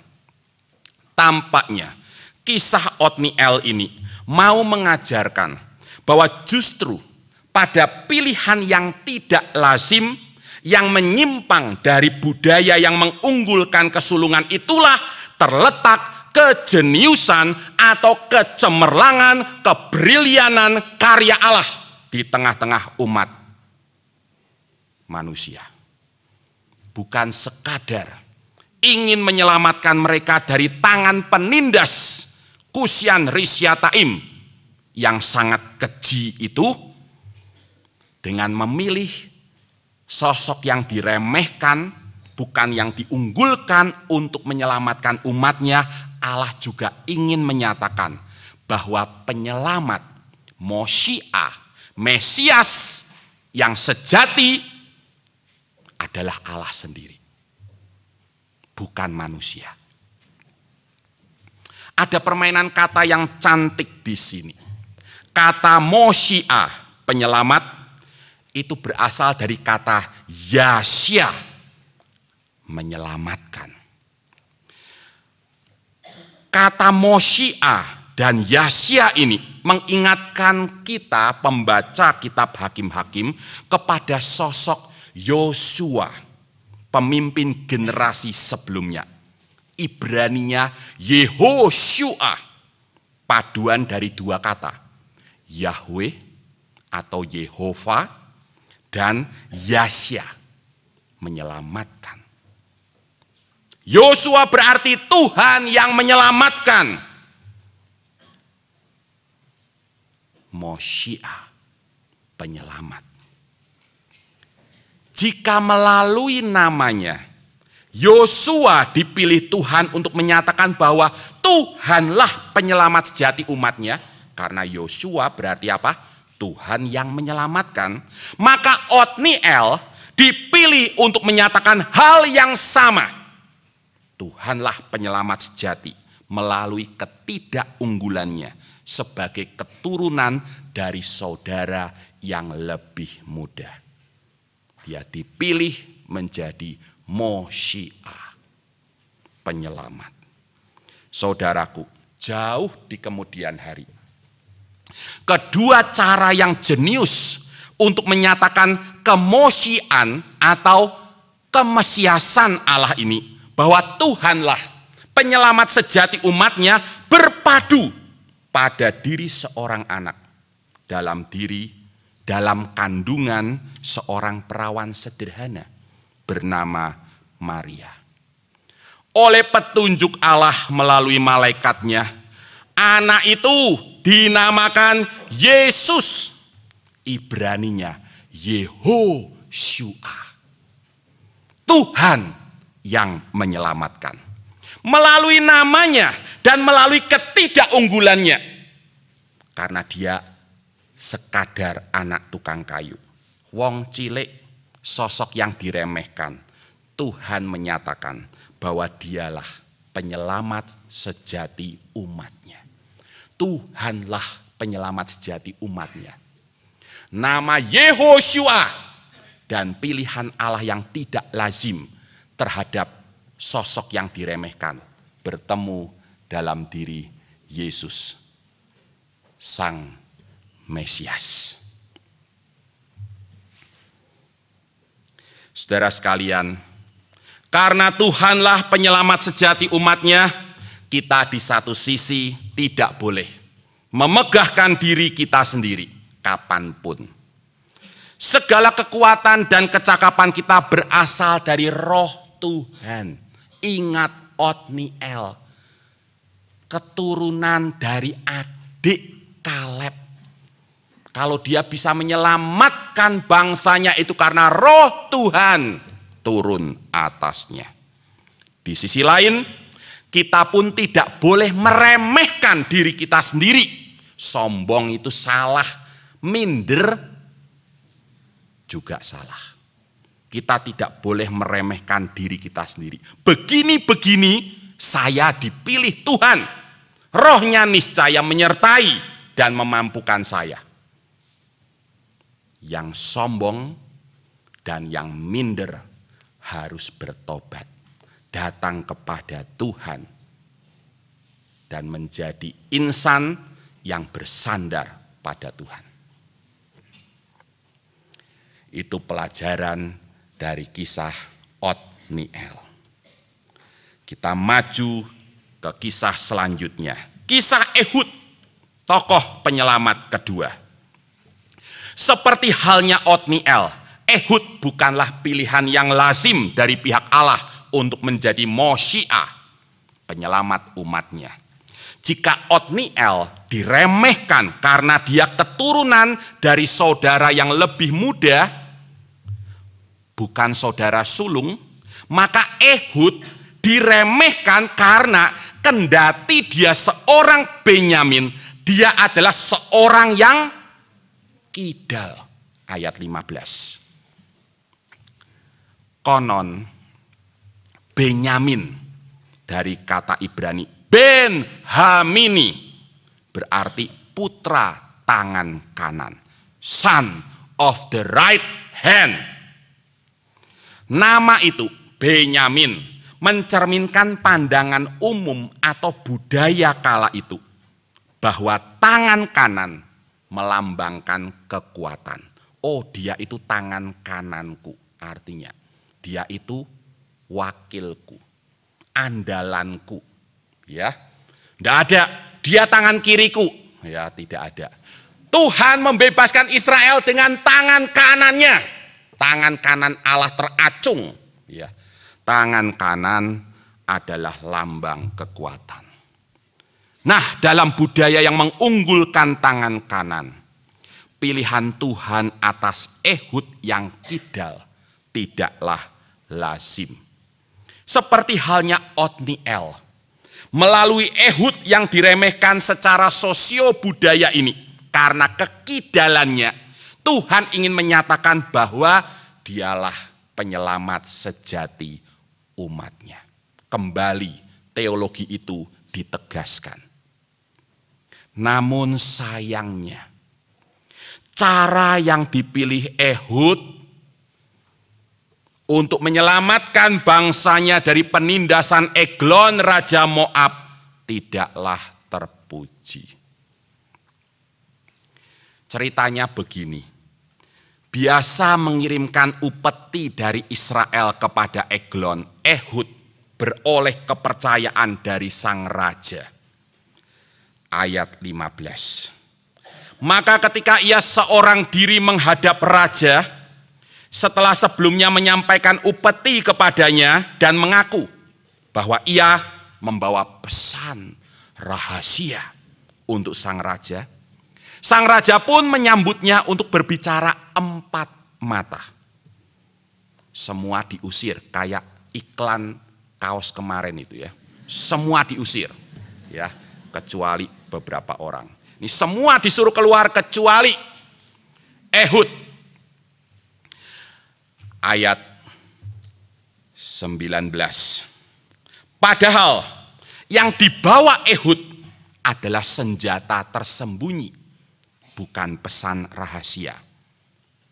tampaknya kisah Otniel ini mau mengajarkan bahwa justru pada pilihan yang tidak lazim, yang menyimpang dari budaya yang mengunggulkan kesulungan itulah terletak kejeniusan atau kecemerlangan, kebrilianan karya Allah di tengah-tengah umat manusia. Bukan sekadar ingin menyelamatkan mereka dari tangan penindas Kusyan Rishyataim yang sangat keji itu, dengan memilih sosok yang diremehkan, bukan yang diunggulkan untuk menyelamatkan umatnya. Allah juga ingin menyatakan bahwa penyelamat Moshiach, Mesias yang sejati adalah Allah sendiri, bukan manusia. Ada permainan kata yang cantik di sini. Kata Moshiach, penyelamat, itu berasal dari kata Yasya, menyelamatkan. Kata Moshiach dan Yasya ini mengingatkan kita pembaca kitab Hakim-Hakim kepada sosok Yosua, pemimpin generasi sebelumnya. Ibraninya Yehoshua, paduan dari dua kata, Yahweh atau Yehova dan Yasya, menyelamatkan. Yosua berarti Tuhan yang menyelamatkan. Moshiach, penyelamat. Jika melalui namanya Yosua dipilih Tuhan untuk menyatakan bahwa Tuhanlah penyelamat sejati umatnya, karena Yosua berarti apa? Tuhan yang menyelamatkan. Maka Otniel dipilih untuk menyatakan hal yang sama. Tuhanlah penyelamat sejati melalui ketidakunggulannya sebagai keturunan dari saudara yang lebih muda. Dia dipilih menjadi Moshiach, penyelamat. Saudaraku, jauh di kemudian hari, kedua cara yang jenius untuk menyatakan kemosyian atau kemesiasan Allah ini, bahwa Tuhanlah penyelamat sejati umatnya, berpadu pada diri seorang anak, dalam kandungan seorang perawan sederhana bernama Maria. Oleh petunjuk Allah melalui malaikatnya, anak itu dinamakan Yesus, Ibraninya Yehoshua, Tuhan yang menyelamatkan. Melalui namanya dan melalui ketidakunggulannya, karena dia sekadar anak tukang kayu, wong cilik, sosok yang diremehkan, Tuhan menyatakan bahwa dialah penyelamat sejati umatnya. Tuhanlah penyelamat sejati umatnya. Nama Yehoshua dan pilihan Allah yang tidak lazim terhadap sosok yang diremehkan bertemu dalam diri Yesus, Sang Mesias. Saudara sekalian, karena Tuhanlah penyelamat sejati umatnya, kita di satu sisi tidak boleh memegahkan diri kita sendiri kapanpun. Segala kekuatan dan kecakapan kita berasal dari Roh Tuhan. Ingat Otniel, keturunan dari adik Kaleb. Kalau dia bisa menyelamatkan bangsanya itu karena Roh Tuhan turun atasnya. Di sisi lain, kita pun tidak boleh meremehkan diri kita sendiri. Sombong itu salah, minder juga salah. Kita tidak boleh meremehkan diri kita sendiri. Begini-begini saya dipilih Tuhan. Rohnya niscaya menyertai dan memampukan saya. Yang sombong dan yang minder harus bertobat, datang kepada Tuhan, dan menjadi insan yang bersandar pada Tuhan. Itu pelajaran dari kisah Otniel. Kita maju ke kisah selanjutnya. Kisah Ehud, tokoh penyelamat kedua. Seperti halnya Otniel, Ehud bukanlah pilihan yang lazim dari pihak Allah untuk menjadi Moshiach, penyelamat umatnya. Jika Otniel diremehkan karena dia keturunan dari saudara yang lebih muda, bukan saudara sulung, maka Ehud diremehkan karena kendati dia seorang Benyamin, dia adalah seorang yang kidal. Ayat 15. Konon Benyamin dari kata Ibrani Ben Hamini berarti putra tangan kanan, son of the right hand. Nama itu Benyamin mencerminkan pandangan umum atau budaya kala itu bahwa tangan kanan melambangkan kekuatan. Oh, dia itu tangan kananku, artinya dia itu wakilku, andalanku. Ya, tidak ada dia tangan kiriku. Ya, tidak ada. Tuhan membebaskan Israel dengan tangan kanannya. Tangan kanan Allah teracung. Ya. Tangan kanan adalah lambang kekuatan. Nah, dalam budaya yang mengunggulkan tangan kanan, pilihan Tuhan atas Ehud yang kidal tidaklah lazim. Seperti halnya Otniel, melalui Ehud yang diremehkan secara sosio-budaya ini, karena kekidalannya, Tuhan ingin menyatakan bahwa dialah penyelamat sejati umatnya. Kembali teologi itu ditegaskan. Namun sayangnya, cara yang dipilih Ehud untuk menyelamatkan bangsanya dari penindasan Eglon Raja Moab tidaklah terpuji. Ceritanya begini, biasa mengirimkan upeti dari Israel kepada Eglon, Ehud beroleh kepercayaan dari sang raja. Ayat 15. Maka ketika ia seorang diri menghadap raja, setelah sebelumnya menyampaikan upeti kepadanya dan mengaku bahwa ia membawa pesan rahasia untuk sang raja pun menyambutnya untuk berbicara 4 mata. Semua diusir, kayak iklan kaos kemarin itu ya. Semua diusir, ya, kecuali beberapa orang. Ini semua disuruh keluar kecuali Ehud. Ayat 19. Padahal yang dibawa Ehud adalah senjata tersembunyi, bukan pesan rahasia,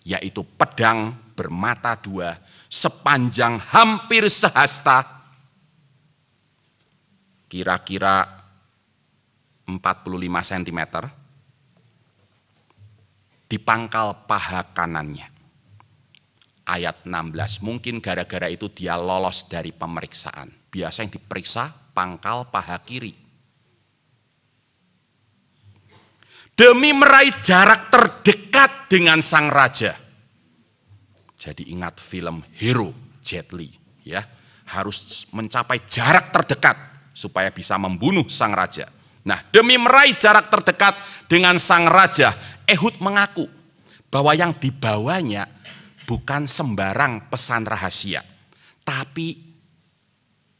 yaitu pedang bermata 2 sepanjang hampir sehasta, kira-kira 45 cm, di pangkal paha kanannya. Ayat 16, mungkin gara-gara itu dia lolos dari pemeriksaan. Biasa yang diperiksa pangkal paha kiri. Demi meraih jarak terdekat dengan sang raja. Jadi ingat film Hero, Jet Li, ya, harus mencapai jarak terdekat supaya bisa membunuh sang raja. Nah, demi meraih jarak terdekat dengan sang raja, Ehud mengaku bahwa yang dibawanya bukan sembarang pesan rahasia, tapi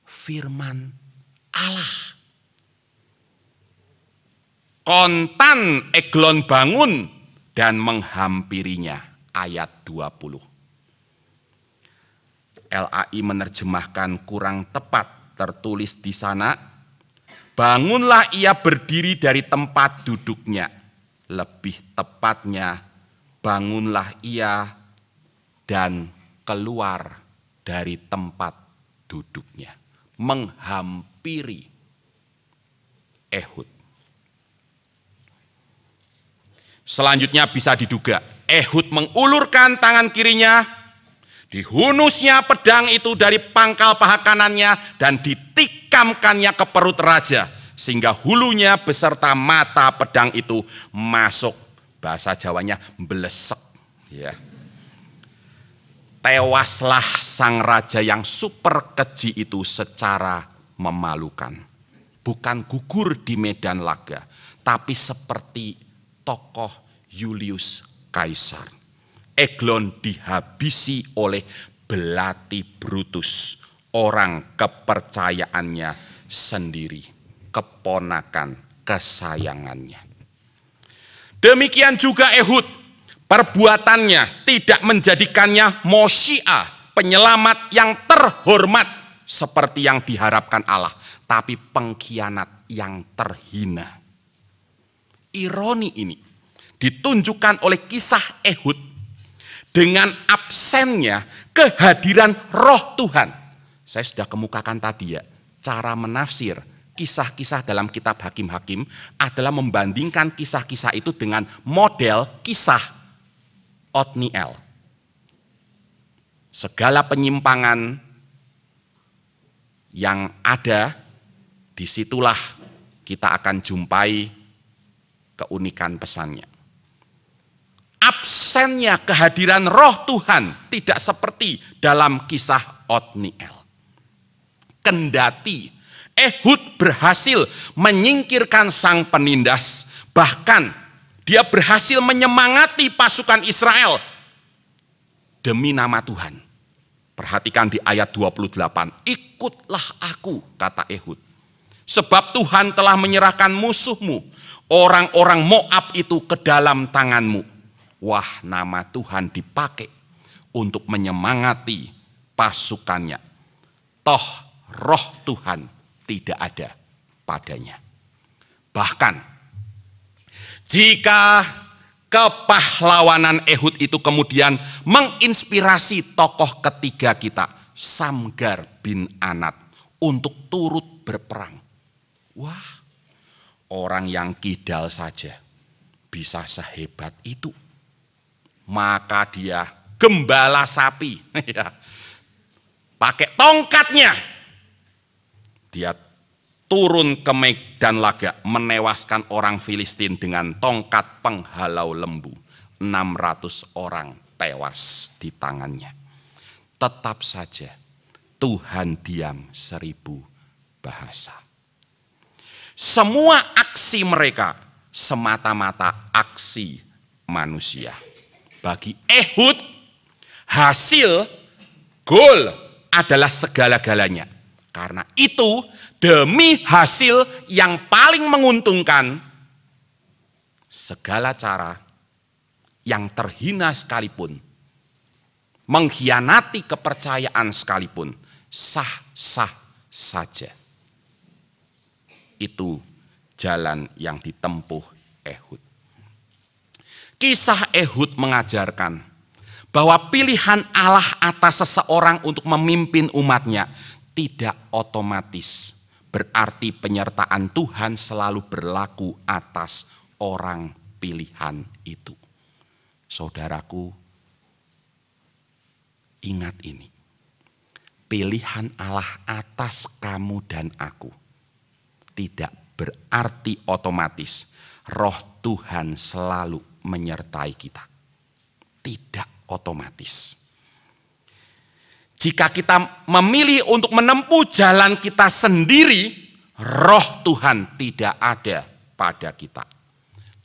firman Allah. Kontan Eglon bangun dan menghampirinya. Ayat 20. LAI menerjemahkan kurang tepat, tertulis di sana, bangunlah ia berdiri dari tempat duduknya. Lebih tepatnya, bangunlah ia dan keluar dari tempat duduknya, menghampiri Ehud. Selanjutnya bisa diduga, Ehud mengulurkan tangan kirinya, dihunusnya pedang itu dari pangkal paha kanannya dan ditikamkannya ke perut raja, sehingga hulunya beserta mata pedang itu masuk, bahasa Jawanya belesek, ya. Tewaslah sang raja yang super keji itu secara memalukan. Bukan gugur di medan laga, tapi seperti tokoh Julius Kaisar. Eglon dihabisi oleh belati Brutus, orang kepercayaannya sendiri, keponakan kesayangannya. Demikian juga Ehud. Perbuatannya tidak menjadikannya Moshiah, penyelamat yang terhormat seperti yang diharapkan Allah, tapi pengkhianat yang terhina. Ironi ini ditunjukkan oleh kisah Ehud dengan absennya kehadiran Roh Tuhan. Saya sudah kemukakan tadi ya, cara menafsir kisah-kisah dalam kitab Hakim-Hakim adalah membandingkan kisah-kisah itu dengan model kisah Otniel. Segala penyimpangan yang ada, disitulah kita akan jumpai keunikan pesannya. absennya kehadiran Roh Tuhan tidak seperti dalam kisah Otniel. Kendati Ehud berhasil menyingkirkan sang penindas, bahkan dia berhasil menyemangati pasukan Israel demi nama Tuhan. Perhatikan di ayat 28, ikutlah aku, kata Ehud. Sebab Tuhan telah menyerahkan musuhmu, orang-orang Moab itu ke dalam tanganmu. Wah, nama Tuhan dipakai untuk menyemangati pasukannya. Toh Roh Tuhan tidak ada padanya. Bahkan jika kepahlawanan Ehud itu kemudian menginspirasi tokoh ketiga kita, Samgar bin Anat, untuk turut berperang. Wah, orang yang kidal saja bisa sehebat itu. Maka dia gembala sapi, pakai tongkatnya. Dia turun ke medan laga, menewaskan orang Filistin dengan tongkat penghalau lembu. 600 orang tewas di tangannya. Tetap saja Tuhan diam 1000 bahasa. Semua aksi mereka semata-mata aksi manusia. Bagi Ehud, hasil gol adalah segala-galanya. Karena itu demi hasil yang paling menguntungkan, segala cara yang terhina sekalipun, mengkhianati kepercayaan sekalipun, sah-sah saja. Itu jalan yang ditempuh Ehud. Kisah Ehud mengajarkan bahwa pilihan Allah atas seseorang untuk memimpin umatnya tidak otomatis berarti penyertaan Tuhan selalu berlaku atas orang pilihan itu. Saudaraku, ingat ini. Pilihan Allah atas kamu dan aku tidak berarti otomatis Roh Tuhan selalu menyertai kita. Tidak otomatis. Jika kita memilih untuk menempuh jalan kita sendiri, Roh Tuhan tidak ada pada kita.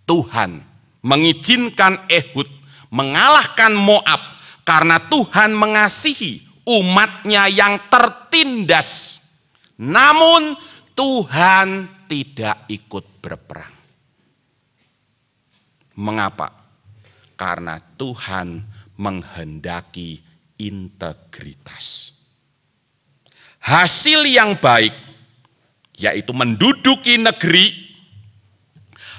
Tuhan mengizinkan Ehud mengalahkan Moab karena Tuhan mengasihi umatnya yang tertindas. Namun Tuhan tidak ikut berperang. Mengapa? Karena Tuhan menghendaki integritas. Hasil yang baik, yaitu menduduki negeri,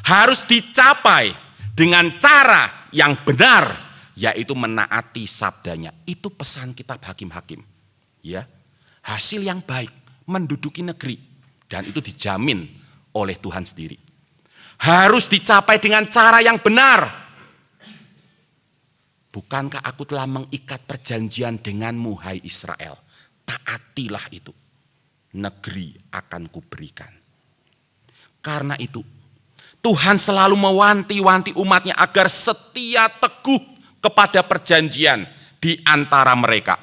harus dicapai dengan cara yang benar, yaitu menaati sabdanya. Itu pesan kitab Hakim-Hakim. Ya, hasil yang baik, menduduki negeri, dan itu dijamin oleh Tuhan sendiri. Harus dicapai dengan cara yang benar. Bukankah aku telah mengikat perjanjian denganmu, hai Israel? Taatilah itu. Negeri akan kuberikan. Karena itu, Tuhan selalu mewanti-wanti umatnya agar setia teguh kepada perjanjian di antara mereka.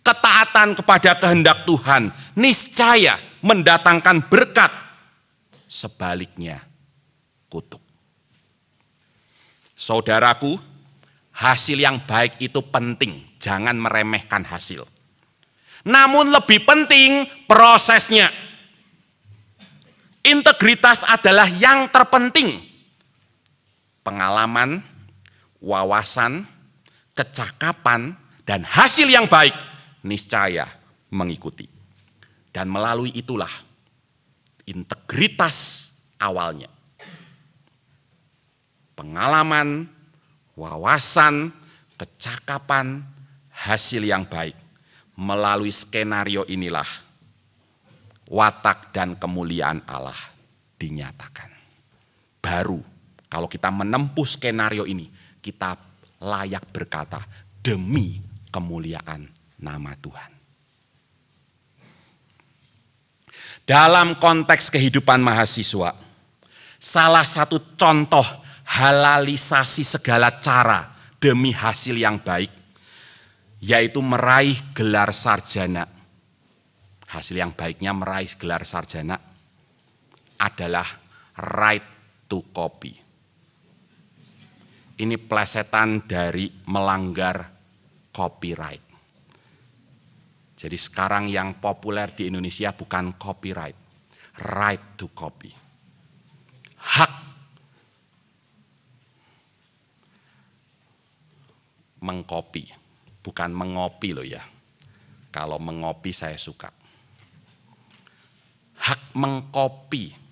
Ketaatan kepada kehendak Tuhan niscaya mendatangkan berkat. Sebaliknya, kutuk. Saudaraku, hasil yang baik itu penting, jangan meremehkan hasil. Namun lebih penting prosesnya. Integritas adalah yang terpenting. Pengalaman, wawasan, kecakapan, dan hasil yang baik niscaya mengikuti. Dan melalui itulah integritas awalnya. Pengalaman, wawasan, kecakapan, hasil yang baik. Melalui skenario inilah watak dan kemuliaan Allah dinyatakan. Baru kalau kita menempuh skenario ini, kita layak berkata demi kemuliaan nama Tuhan. Dalam konteks kehidupan mahasiswa, salah satu contoh halalisasi segala cara demi hasil yang baik, yaitu meraih gelar sarjana. Hasil yang baiknya meraih gelar sarjana adalah right to copy. Ini plesetan dari melanggar copyright. Jadi sekarang yang populer di Indonesia bukan copyright, right to copy. Hak mengkopi, bukan mengopi loh ya. Kalau mengopi saya suka. Hak mengkopi.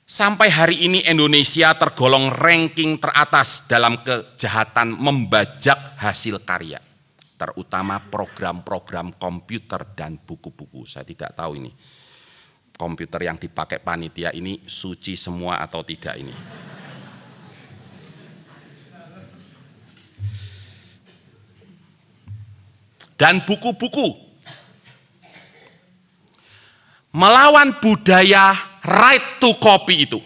Sampai hari ini Indonesia tergolong ranking teratas dalam kejahatan membajak hasil karya, terutama program-program komputer dan buku-buku. Saya tidak tahu ini komputer yang dipakai panitia ini suci semua atau tidak ini. Dan buku-buku melawan budaya right to copy itu.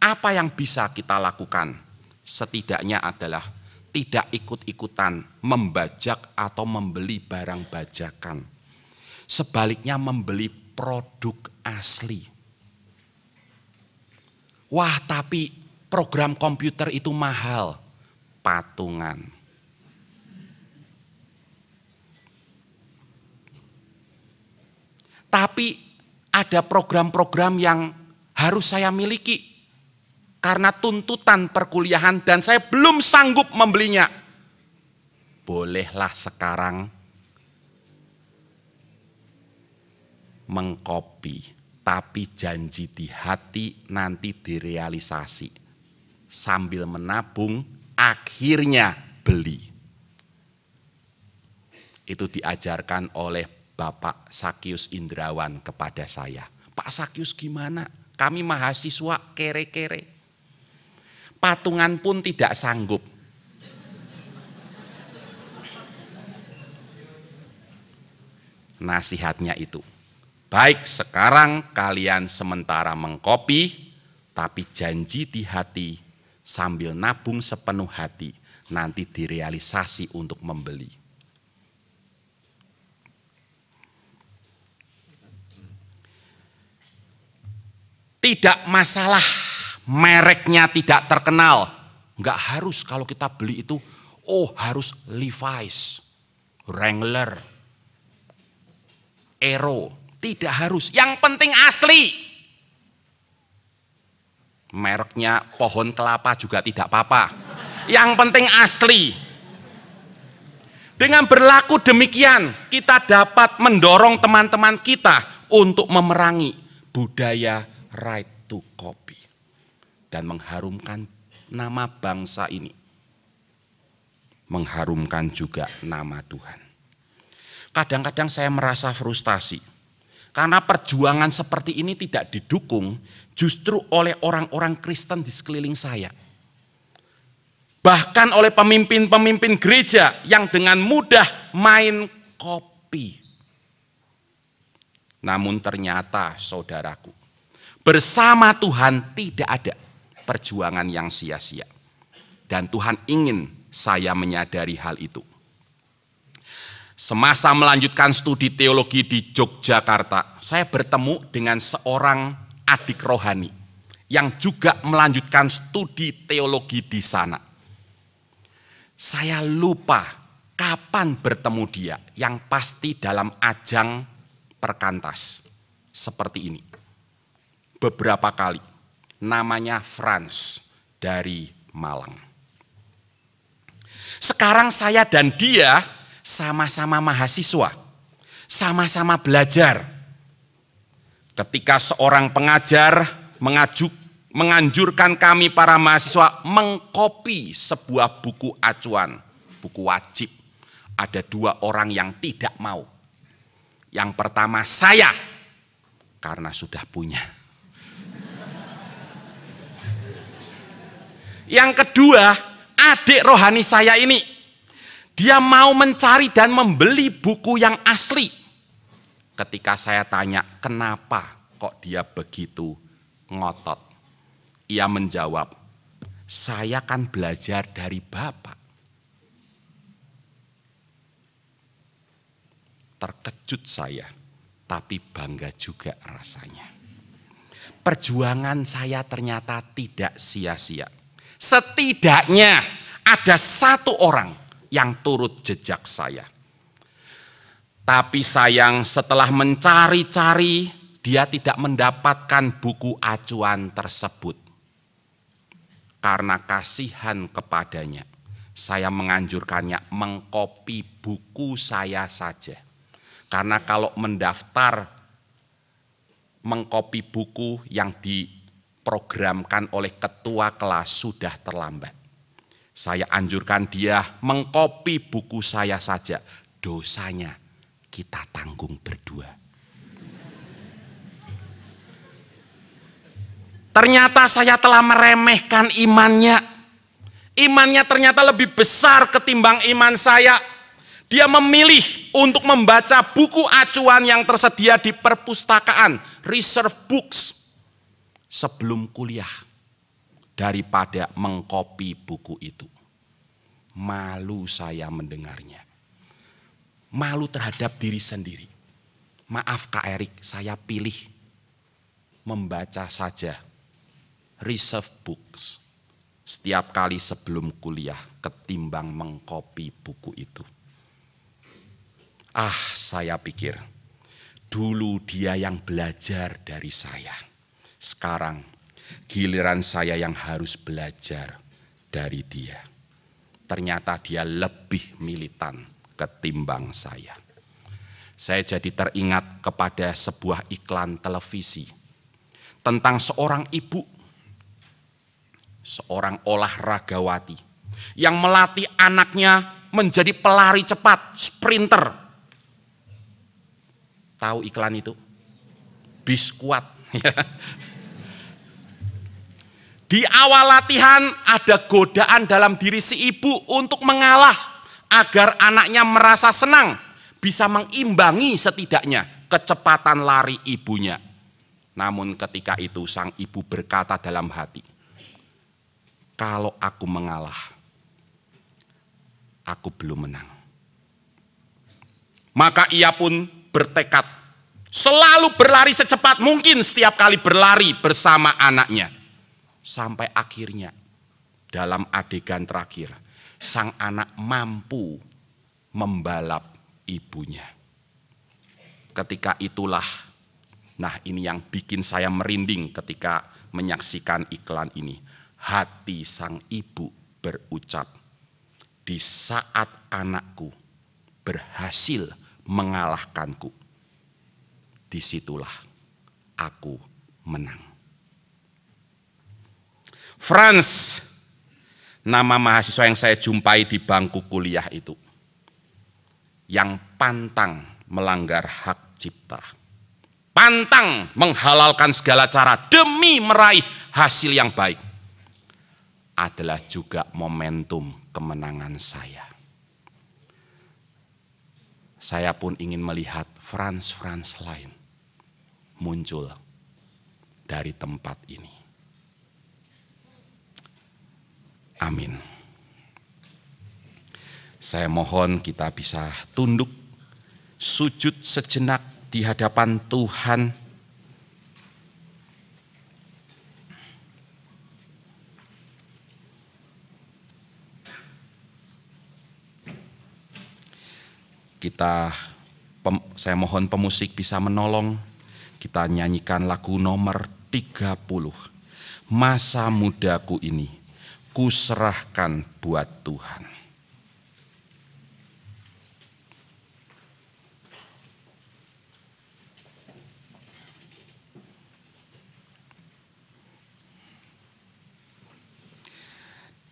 Apa yang bisa kita lakukan? Setidaknya adalah tidak ikut-ikutan membajak atau membeli barang bajakan. Sebaliknya membeli produk asli. Wah, tapi program komputer itu mahal. Patungan. Tapi ada program-program yang harus saya miliki karena tuntutan perkuliahan dan saya belum sanggup membelinya. Bolehlah sekarang mengkopi, tapi janji di hati nanti direalisasi. Sambil menabung, akhirnya beli. Itu diajarkan oleh Bapak Sakyus Indrawan kepada saya. Pak Sakyus gimana? Kami mahasiswa kere-kere. Patungan pun tidak sanggup. Nasihatnya itu. Baik, sekarang kalian sementara mengkopi, tapi janji di hati sambil nabung sepenuh hati. Nanti direalisasi untuk membeli. Tidak masalah mereknya tidak terkenal. Enggak harus kalau kita beli itu, harus Levi's, Wrangler, Aero. Tidak harus, yang penting asli. Mereknya pohon kelapa juga tidak apa-apa. Yang penting asli. Dengan berlaku demikian, kita dapat mendorong teman-teman kita untuk memerangi budaya right to copy dan mengharumkan nama bangsa ini, mengharumkan juga nama Tuhan. Kadang-kadang saya merasa frustasi karena perjuangan seperti ini tidak didukung justru oleh orang-orang Kristen di sekeliling saya, bahkan oleh pemimpin-pemimpin gereja yang dengan mudah main kopi. Namun ternyata saudaraku, bersama Tuhan tidak ada perjuangan yang sia-sia. Dan Tuhan ingin saya menyadari hal itu. Semasa melanjutkan studi teologi di Yogyakarta, saya bertemu dengan seorang adik rohani yang juga melanjutkan studi teologi di sana. Saya lupa kapan bertemu dia, yang pasti dalam ajang perkantas seperti ini. Beberapa kali, namanya Frans dari Malang. Sekarang saya dan dia sama-sama mahasiswa, sama-sama belajar. Ketika seorang pengajar menganjurkan kami para mahasiswa mengkopi sebuah buku acuan, buku wajib, ada 2 orang yang tidak mau. Yang pertama saya, karena sudah punya. Yang kedua, adik rohani saya ini, dia mau mencari dan membeli buku yang asli. Ketika saya tanya, kenapa kok dia begitu ngotot? Ia menjawab, "Saya kan belajar dari Bapak." Terkejut saya, tapi bangga juga rasanya. Perjuangan saya ternyata tidak sia-sia. Setidaknya ada satu orang yang turut jejak saya. Tapi sayang, setelah mencari-cari, dia tidak mendapatkan buku acuan tersebut. Karena kasihan kepadanya, saya menganjurkannya mengkopi buku saya saja. Karena kalau mendaftar mengkopi buku yang diprogramkan oleh ketua kelas sudah terlambat. Saya anjurkan dia mengkopi buku saya saja. Dosanya kita tanggung berdua. Ternyata saya telah meremehkan imannya. Imannya ternyata lebih besar ketimbang iman saya. Dia memilih untuk membaca buku acuan yang tersedia di perpustakaan, reserve books, sebelum kuliah, daripada mengkopi buku itu. Malu saya mendengarnya. Malu terhadap diri sendiri. Maaf Kak Erik, saya pilih membaca saja reserve books setiap kali sebelum kuliah ketimbang mengkopi buku itu. Saya pikir, dulu dia yang belajar dari saya. Sekarang giliran saya yang harus belajar dari dia. Ternyata dia lebih militan ketimbang saya. Saya jadi teringat kepada sebuah iklan televisi tentang seorang ibu, seorang olahragawati yang melatih anaknya menjadi pelari cepat, sprinter. Tahu iklan itu? Biskuat. Di awal latihan ada godaan dalam diri si ibu untuk mengalah agar anaknya merasa senang, bisa mengimbangi setidaknya kecepatan lari ibunya. Namun ketika itu sang ibu berkata dalam hati, "Kalau aku mengalah, aku belum menang." Maka ia pun bertekad selalu berlari secepat mungkin setiap kali berlari bersama anaknya. Sampai akhirnya dalam adegan terakhir, sang anak mampu membalap ibunya. Ketika itulah, nah ini yang bikin saya merinding ketika menyaksikan iklan ini. Hati sang ibu berucap, "Di saat anakku berhasil mengalahkanku, disitulah aku menang." Franz, nama mahasiswa yang saya jumpai di bangku kuliah itu, yang pantang melanggar hak cipta, pantang menghalalkan segala cara demi meraih hasil yang baik, adalah juga momentum kemenangan saya. Saya pun ingin melihat Franz lain muncul dari tempat ini. Amin. Saya mohon kita bisa tunduk, sujud sejenak di hadapan Tuhan. Saya mohon pemusik bisa menolong. Kita nyanyikan lagu nomor 30. Masa mudaku ini ku serahkan buat Tuhan.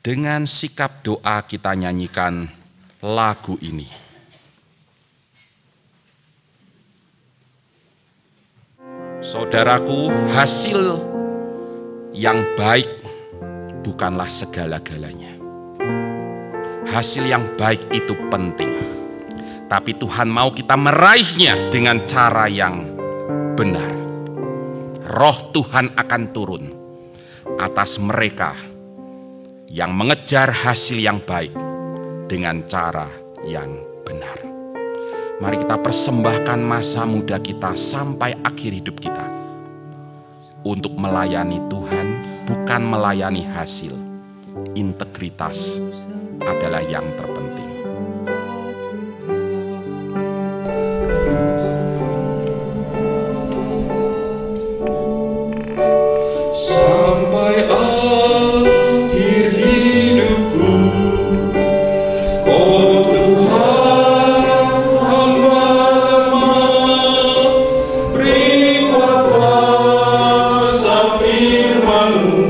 Dengan sikap doa kita nyanyikan lagu ini. Saudaraku, hasil yang baik bukanlah segala-galanya. Hasil yang baik itu penting, tapi Tuhan mau kita meraihnya dengan cara yang benar. Roh Tuhan akan turun, atas mereka yang mengejar hasil yang baik dengan cara yang benar. Mari kita persembahkan masa muda kita sampai akhir hidup kita untuk melayani Tuhan, bukan melayani hasil. Integritas adalah yang terpenting. Sampai akhir hidupku, oh Tuhan, hamba lemah, beri kuasa firman-Mu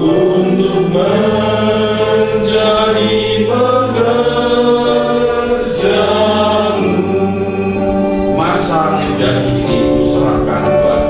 untuk menjadi pekerja-Mu. Masa muda ini kuserahkan Tuhan.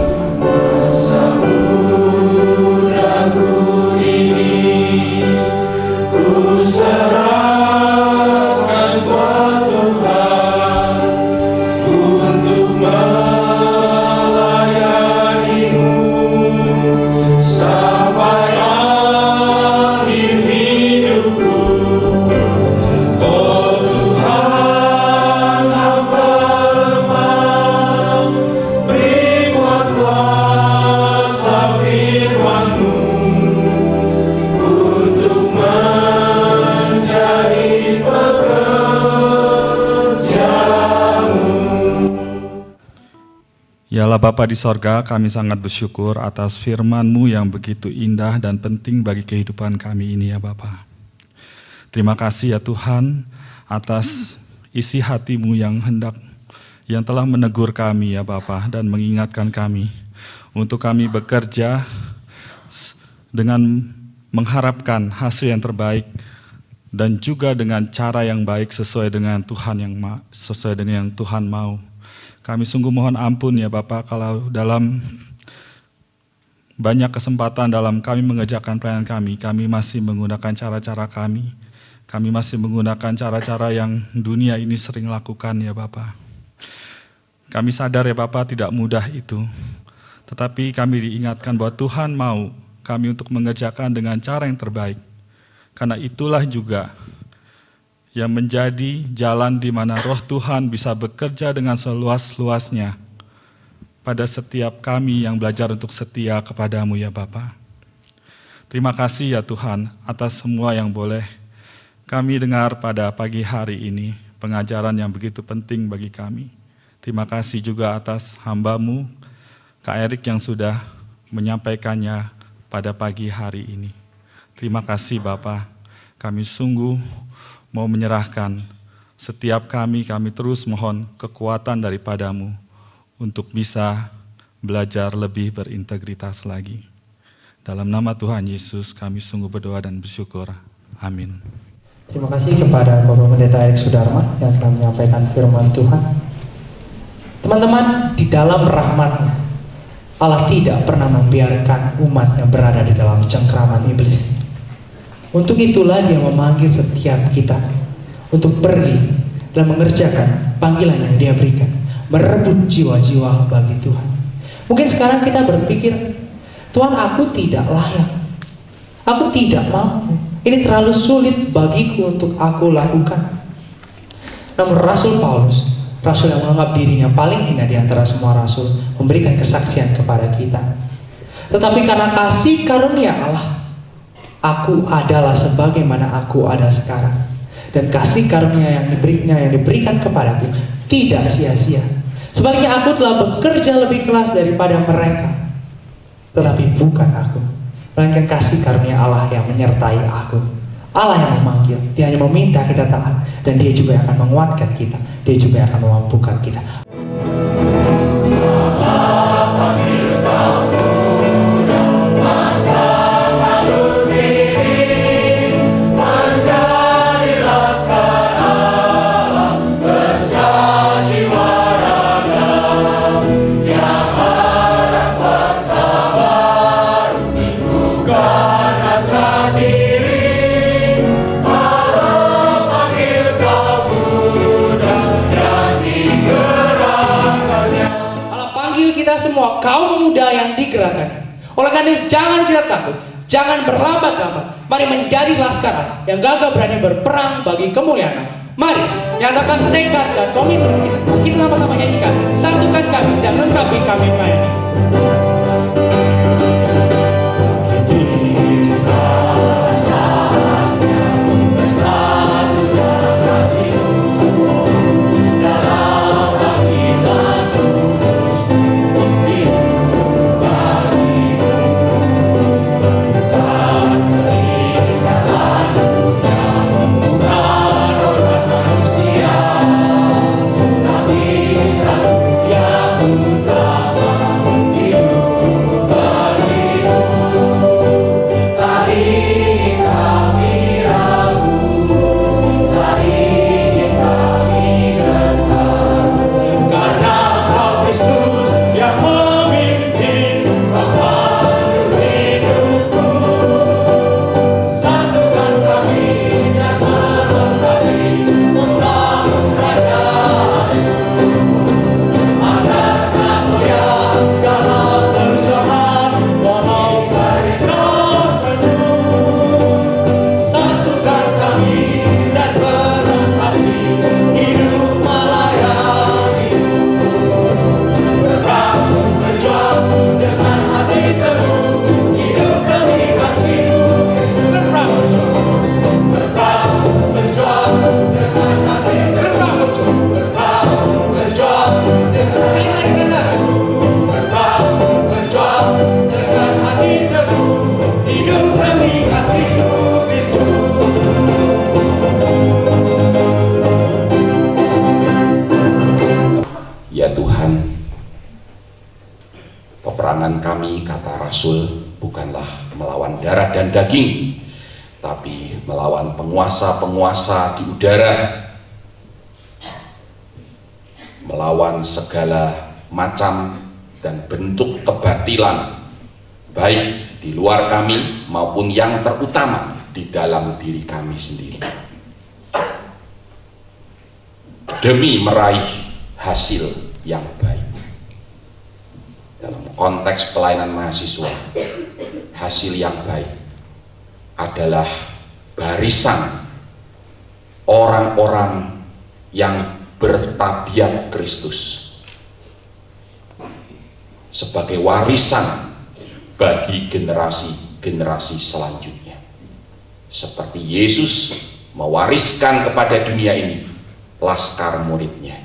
Ya Allah Bapa di sorga, kami sangat bersyukur atas firman-Mu yang begitu indah dan penting bagi kehidupan kami ini ya Bapa. Terima kasih ya Tuhan atas isi hati-Mu yang telah menegur kami ya Bapa dan mengingatkan kami untuk kami bekerja dengan mengharapkan hasil yang terbaik dan juga dengan cara yang baik sesuai dengan yang Tuhan mau. Kami sungguh mohon ampun ya Bapak kalau dalam banyak kesempatan dalam kami mengerjakan pelayanan kami masih menggunakan cara-cara kami masih menggunakan cara-cara yang dunia ini sering lakukan ya Bapak. Kami sadar ya Bapak tidak mudah itu, tetapi kami diingatkan bahwa Tuhan mau kami untuk mengerjakan dengan cara yang terbaik, karena itulah juga yang menjadi jalan di mana Roh Tuhan bisa bekerja dengan seluas-luasnya pada setiap kami yang belajar untuk setia kepadamu ya Bapa. Terima kasih ya Tuhan atas semua yang boleh kami dengar pada pagi hari ini, pengajaran yang begitu penting bagi kami. Terima kasih juga atas hamba-Mu, Kak Erik yang sudah menyampaikannya pada pagi hari ini. Terima kasih Bapa, kami sungguh mau menyerahkan setiap kami terus mohon kekuatan daripada-Mu untuk bisa belajar lebih berintegritas lagi. Dalam nama Tuhan Yesus kami sungguh berdoa dan bersyukur. Amin. Terima kasih kepada Bapak Pendeta Erik Sudarma yang telah menyampaikan firman Tuhan. Teman-teman, di dalam rahmat-Nya, Allah tidak pernah membiarkan umat-Nya berada di dalam cengkraman iblis. Untuk itulah Dia memanggil setiap kita untuk pergi dan mengerjakan panggilan yang Dia berikan, merebut jiwa-jiwa bagi Tuhan. Mungkin sekarang kita berpikir, Tuhan, aku tidak layak, aku tidak mampu, ini terlalu sulit bagiku untuk aku lakukan. Namun Rasul Paulus, Rasul yang menganggap dirinya paling hina di antara semua rasul, memberikan kesaksian kepada kita. Tetapi karena kasih karunia Allah, aku adalah sebagaimana aku ada sekarang. Dan kasih karunia yang diberikan kepadaku tidak sia-sia. Sebaliknya aku telah bekerja lebih keras daripada mereka. Tetapi bukan aku, melainkan kasih karunia Allah yang menyertai aku. Allah yang memanggil, Dia hanya meminta kita taat. Dan Dia juga akan menguatkan kita, Dia juga akan memampukan kita. Kaum muda yang digerakkan Oleh karena itu jangan kita takut, jangan berlambat-lambat. Mari menjadi laskar yang gagah berani berperang bagi kemuliaan Allah. Mari nyatakan tekad dan komitmen kita. Kita sama-sama nyanyikan. Satukan kami dan lengkapi kami melayani. Peperangan kami, kata Rasul, bukanlah melawan darah dan daging, tapi melawan penguasa-penguasa di udara, melawan segala macam dan bentuk kebatilan, baik di luar kami maupun yang terutama di dalam diri kami sendiri, demi meraih hasil yang baik. Dalam konteks pelayanan mahasiswa, hasil yang baik adalah barisan orang-orang yang bertabiat Kristus sebagai warisan bagi generasi-generasi selanjutnya, seperti Yesus mewariskan kepada dunia ini laskar muridnya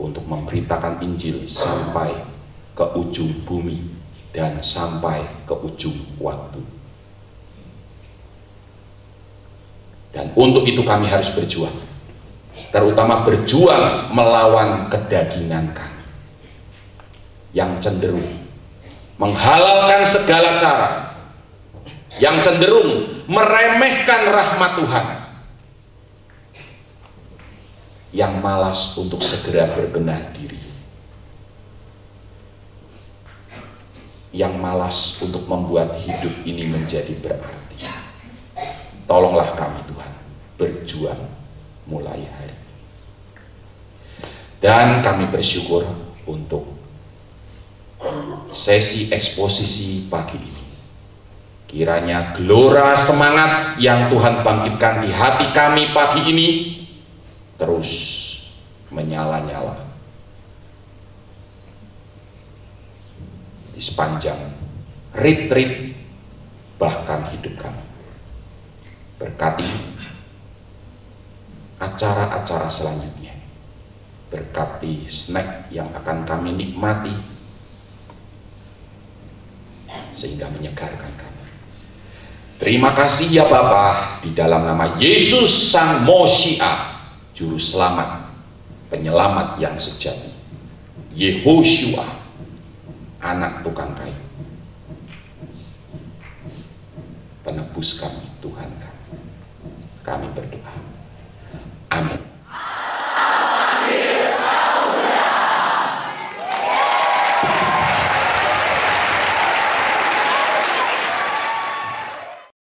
untuk memberitakan Injil sampai ke ujung bumi dan sampai ke ujung waktu. Dan untuk itu kami harus berjuang, terutama berjuang melawan kedagingan kami yang cenderung menghalalkan segala cara, yang cenderung meremehkan rahmat Tuhan, yang malas untuk segera berbenah diri, yang malas untuk membuat hidup ini menjadi berarti. Tolonglah kami Tuhan berjuang mulai hari ini. Dan kami bersyukur untuk sesi eksposisi pagi ini. Kiranya gelora semangat yang Tuhan bangkitkan di hati kami pagi ini terus menyala-nyala di sepanjang retreat bahkan hidup kami. Berkati acara-acara selanjutnya, berkati snack yang akan kami nikmati sehingga menyegarkan kami. Terima kasih ya Bapa, di dalam nama Yesus Sang Moshiach, Juru Selamat, Penyelamat yang sejati, Yehoshua, Anak tukang kayu, penebus kami, Tuhan kami. Kami berdoa.